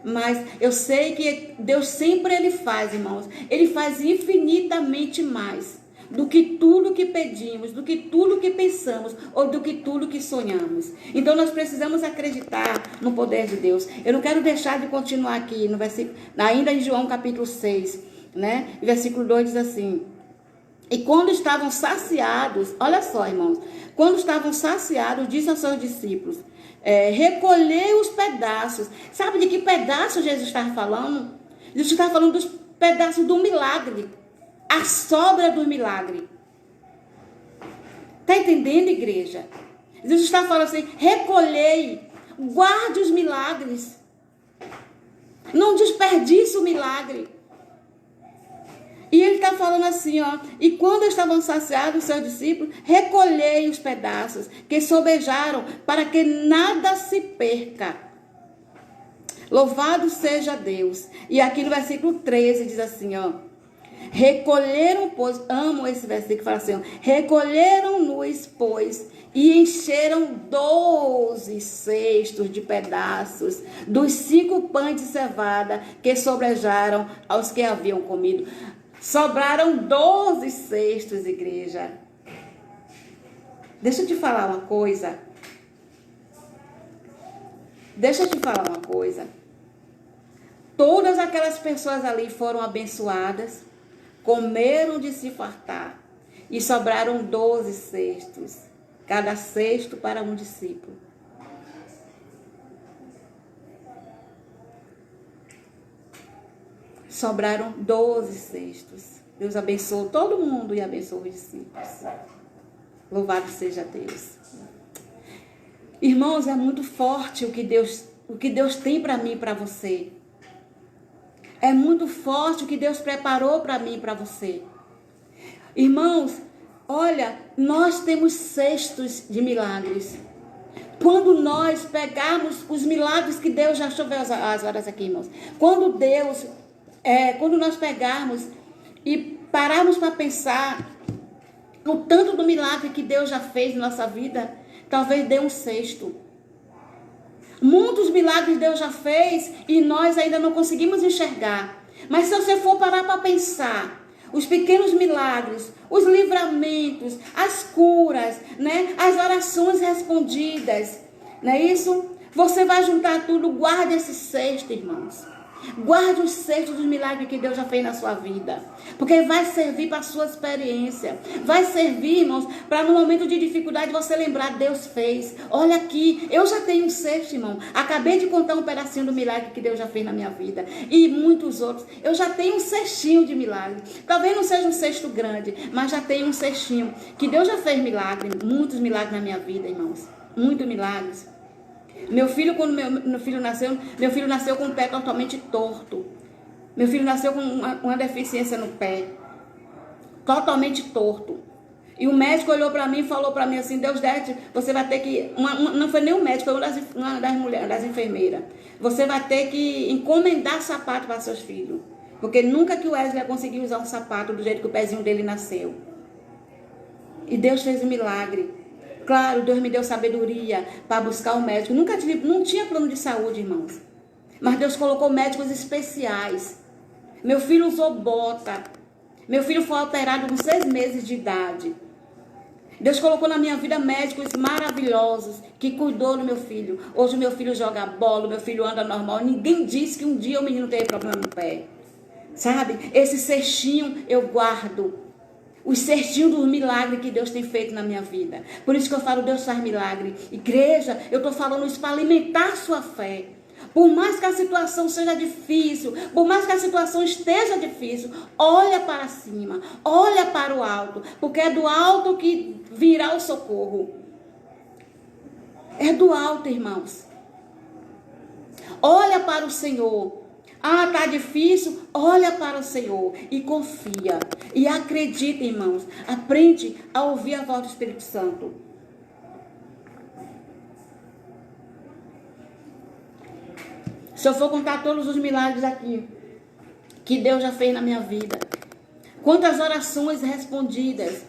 Mas eu sei que Deus sempre Ele faz, irmãos. Ele faz infinitamente mais do que tudo que pedimos, do que tudo que pensamos ou do que tudo que sonhamos. Então nós precisamos acreditar no poder de Deus. Eu não quero deixar de continuar aqui no versículo, ainda em João capítulo 6, né? Versículo 2 diz assim: e quando estavam saciados, olha só, irmãos, quando estavam saciados, disse aos seus discípulos, recolhei os pedaços. Sabe de que pedaço Jesus estava falando? Jesus estava falando dos pedaços do milagre, a sobra do milagre. Está entendendo, igreja? Jesus estava falando assim, recolhei, guarde os milagres, não desperdice o milagre. E ele está falando assim, ó, e quando estavam saciados os seus discípulos, recolhei os pedaços que sobejaram, para que nada se perca. Louvado seja Deus. E aqui no versículo 13 diz assim, ó, recolheram, pois, amo esse versículo, fala assim, ó, recolheram-nos, pois, e encheram 12 cestos de pedaços dos 5 pães de cevada que sobejaram aos que haviam comido. Sobraram 12 cestos, igreja. Deixa eu te falar uma coisa. Todas aquelas pessoas ali foram abençoadas, comeram de se fartar e sobraram 12 cestos, cada cesto para um discípulo. Sobraram 12 cestos. Deus abençoou todo mundo e abençoou os discípulos. Louvado seja Deus. Irmãos, é muito forte o que Deus tem para mim e para você. É muito forte o que Deus preparou para mim e para você. Irmãos, olha, nós temos cestos de milagres. Quando nós pegarmos os milagres que Deus já choveu as horas aqui, irmãos. Quando nós pegarmos e pararmos para pensar no tanto do milagre que Deus já fez na nossa vida, talvez dê um cesto. Muitos milagres Deus já fez e nós ainda não conseguimos enxergar. Mas se você for parar para pensar, os pequenos milagres, os livramentos, as curas, né? As orações respondidas, não é isso? Você vai juntar tudo, guarde esse cesto, irmãos. Guarde os cestos dos milagres que Deus já fez na sua vida. Porque vai servir para a sua experiência. Vai servir, irmãos, para no momento de dificuldade você lembrar, Deus fez. Olha aqui, eu já tenho um cesto, irmão. Acabei de contar um pedacinho do milagre que Deus já fez na minha vida. E muitos outros. Eu já tenho um cestinho de milagre. Talvez não seja um cesto grande, mas já tenho um cestinho. Que Deus já fez milagre, muitos milagres na minha vida, irmãos. Muitos milagres. Meu filho, quando meu filho nasceu com o pé totalmente torto. Meu filho nasceu com uma deficiência no pé. Totalmente torto. E o médico olhou para mim e falou para mim assim, Deusdete, você vai ter que... não foi nem o médico, foi uma das mulheres, das enfermeiras. Você vai ter que encomendar sapato para seus filhos. Porque nunca que o Wesley ia conseguir usar um sapato do jeito que o pezinho dele nasceu. E Deus fez um milagre. Claro, Deus me deu sabedoria para buscar o médico. Não tinha plano de saúde, irmãos. Mas Deus colocou médicos especiais. Meu filho usou bota. Meu filho foi operado com 6 meses de idade. Deus colocou na minha vida médicos maravilhosos que cuidou do meu filho. Hoje o meu filho joga bola, o meu filho anda normal. Ninguém disse que um dia o menino teve problema no pé. Sabe? Esse cestinho eu guardo. Os cestinhos dos milagres que Deus tem feito na minha vida. Por isso que eu falo, Deus faz milagre. Igreja, eu estou falando isso para alimentar sua fé. Por mais que a situação seja difícil, por mais que a situação esteja difícil, olha para cima, olha para o alto, porque é do alto que virá o socorro. É do alto, irmãos. Olha para o Senhor. Ah, tá difícil? Olha para o Senhor e confia. E acredita, irmãos. Aprende a ouvir a voz do Espírito Santo. Se eu for contar todos os milagres aqui que Deus já fez na minha vida, quantas orações respondidas,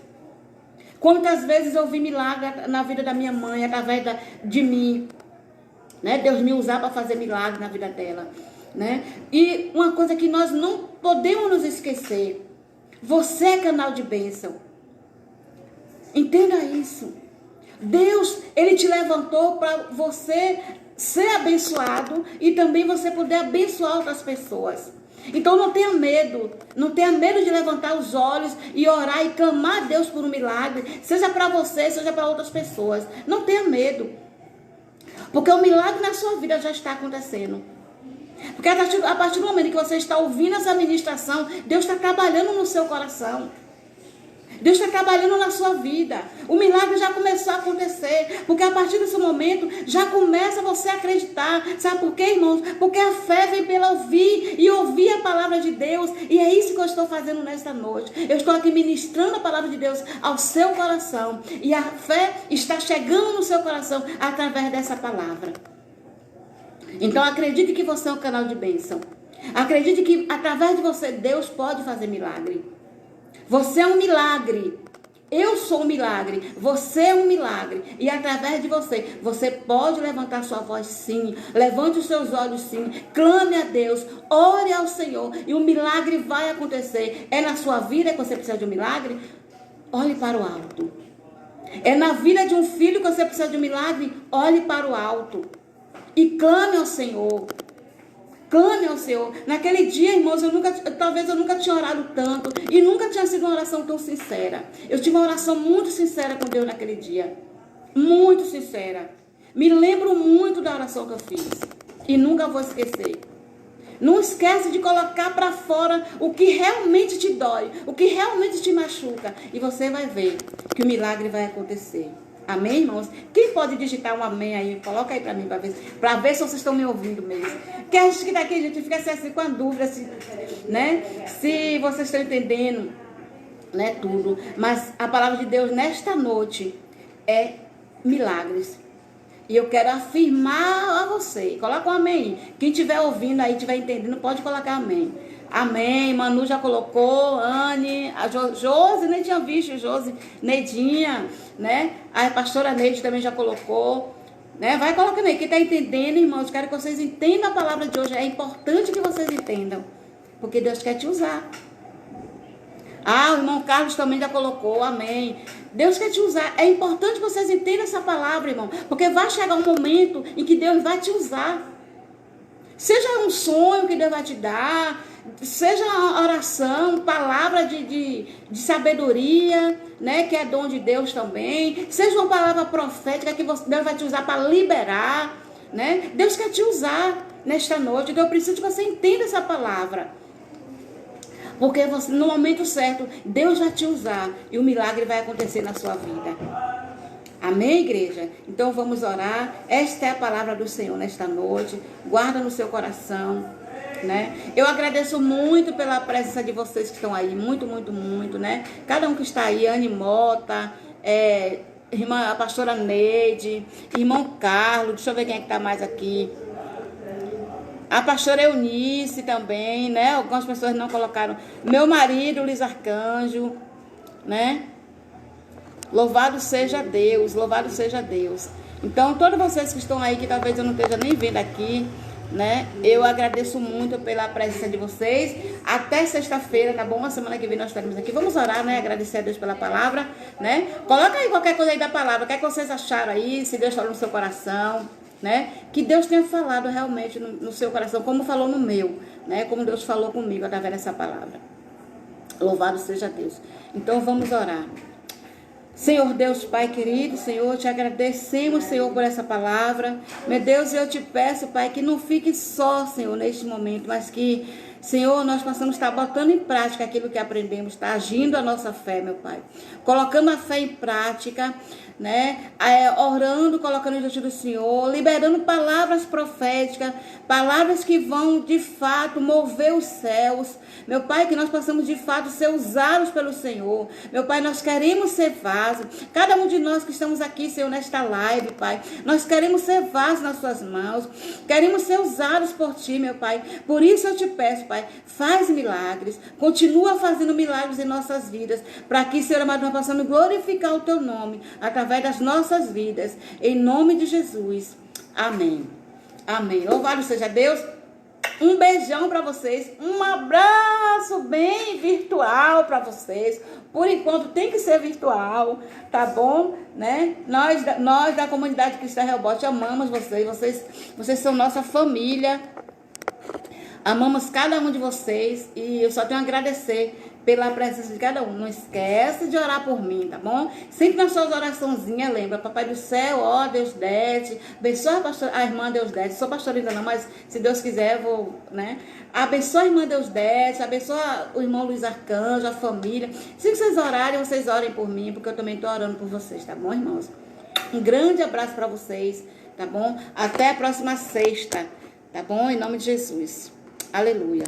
quantas vezes eu vi milagre na vida da minha mãe através de mim, né? Deus me usar para fazer milagre na vida dela, né? E uma coisa que nós não podemos nos esquecer: você é canal de bênção. Entenda isso. Deus, Ele te levantou para você ser abençoado e também você poder abençoar outras pessoas. Então não tenha medo. Não tenha medo de levantar os olhos e orar e clamar a Deus por um milagre, seja para você, seja para outras pessoas. Não tenha medo. Porque o milagre na sua vida já está acontecendo. Porque a partir do momento que você está ouvindo essa ministração, Deus está trabalhando no seu coração. Deus está trabalhando na sua vida. O milagre já começou a acontecer. Porque a partir desse momento, já começa você a acreditar. Sabe por quê, irmãos? Porque a fé vem pela ouvir e ouvir a palavra de Deus. E é isso que eu estou fazendo nesta noite. Eu estou aqui ministrando a palavra de Deus ao seu coração. E a fé está chegando no seu coração através dessa palavra. Então acredite que você é um canal de bênção. Acredite que através de você Deus pode fazer milagre. Você é um milagre. Eu sou um milagre. Você é um milagre. E através de você, você pode levantar sua voz sim. Levante os seus olhos sim. Clame a Deus. Ore ao Senhor. E o milagre vai acontecer. É na sua vida que você precisa de um milagre? Olhe para o alto. É na vida de um filho que você precisa de um milagre? Olhe para o alto. E clame ao Senhor. Clame ao Senhor. Naquele dia, irmãos, talvez eu nunca tinha orado tanto. E nunca tinha sido uma oração tão sincera. Eu tive uma oração muito sincera com Deus naquele dia. Muito sincera. Me lembro muito da oração que eu fiz. E nunca vou esquecer. Não esquece de colocar para fora o que realmente te dói. O que realmente te machuca. E você vai ver que o milagre vai acontecer. Amém, irmãos? Quem pode digitar um amém aí? Coloca aí para mim, para ver se vocês estão me ouvindo mesmo. Porque a gente que está aqui, a gente fica assim com a dúvida, né? Se vocês estão entendendo, né, tudo. Mas a palavra de Deus nesta noite é milagres. E eu quero afirmar a você. Coloca um amém. Quem estiver ouvindo aí, estiver entendendo, pode colocar amém. Amém. Manu já colocou, Anne, a Josi, nem tinha visto, Josi, Neidinha, né? A pastora Neide também já colocou, né? Vai colocando aí. Quem está entendendo, irmãos, quero que vocês entendam a palavra de hoje. É importante que vocês entendam, porque Deus quer te usar. Ah, o irmão Carlos também já colocou, amém. Deus quer te usar. É importante que vocês entendam essa palavra, irmão, porque vai chegar um momento em que Deus vai te usar. Seja um sonho que Deus vai te dar, seja uma oração, palavra de sabedoria, né, que é dom de Deus também. Seja uma palavra profética que Deus vai te usar para liberar, né? Deus quer te usar nesta noite, então eu preciso que você entenda essa palavra. Porque você, no momento certo, Deus vai te usar e o milagre vai acontecer na sua vida. Amém, igreja? Então vamos orar. Esta é a palavra do Senhor nesta noite. Guarda no seu coração, né? Eu agradeço muito pela presença de vocês que estão aí. Muito, muito, muito, né? Cada um que está aí, Anne Mota, irmã, a pastora Neide, irmão Carlos, deixa eu ver quem é que está mais aqui. A pastora Eunice também, né? Algumas pessoas não colocaram. Meu marido, Luiz Arcanjo, né? Louvado seja Deus, louvado seja Deus. Então, todos vocês que estão aí, que talvez eu não esteja nem vendo aqui, né? Eu agradeço muito pela presença de vocês. Até sexta-feira, tá bom? A semana que vem nós estaremos aqui. Vamos orar, né? Agradecer a Deus pela palavra, né? Coloca aí qualquer coisa aí da palavra. O que é que vocês acharam aí? Se Deus falou no seu coração, né? Que Deus tenha falado realmente no seu coração, como falou no meu, né? Como Deus falou comigo através dessa palavra. Louvado seja Deus. Então vamos orar. Senhor Deus, Pai querido, Senhor, te agradecemos, Senhor, por essa palavra. Meu Deus, eu te peço, Pai, que não fique só, Senhor, neste momento, mas que, Senhor, nós possamos estar botando em prática aquilo que aprendemos, está agindo a nossa fé, meu Pai. Colocando a fé em prática, né? Orando, colocando diante do Senhor, liberando palavras proféticas, palavras que vão de fato mover os céus. Meu Pai, que nós possamos de fato ser usados pelo Senhor. Meu Pai, nós queremos ser vaso. Cada um de nós que estamos aqui, Senhor, nesta live, Pai, nós queremos ser vaso nas suas mãos. Queremos ser usados por Ti, meu Pai. Por isso eu te peço, Pai, faz milagres. Continua fazendo milagres em nossas vidas, para que, Senhor amado, nós possamos glorificar o Teu nome através das nossas vidas, em nome de Jesus, amém, amém. Louvado seja Deus. Um beijão para vocês, um abraço bem virtual para vocês. Por enquanto tem que ser virtual, tá bom, né? Nós da comunidade Cristã Rebote amamos vocês são nossa família. Amamos cada um de vocês e eu só tenho a agradecer pela presença de cada um. Não esquece de orar por mim, tá bom? Sempre nas suas oraçãozinhas, lembra, Papai do céu, ó Deus desce, abençoa a irmã Deus desce. Sou pastora ainda não, mas se Deus quiser eu vou, né? Abençoa a irmã Deus desce, abençoa o irmão Luiz Arcanjo, a família. Se vocês orarem, vocês orem por mim, porque eu também tô orando por vocês, tá bom, irmãos? Um grande abraço para vocês, tá bom? Até a próxima sexta, tá bom? Em nome de Jesus. Aleluia.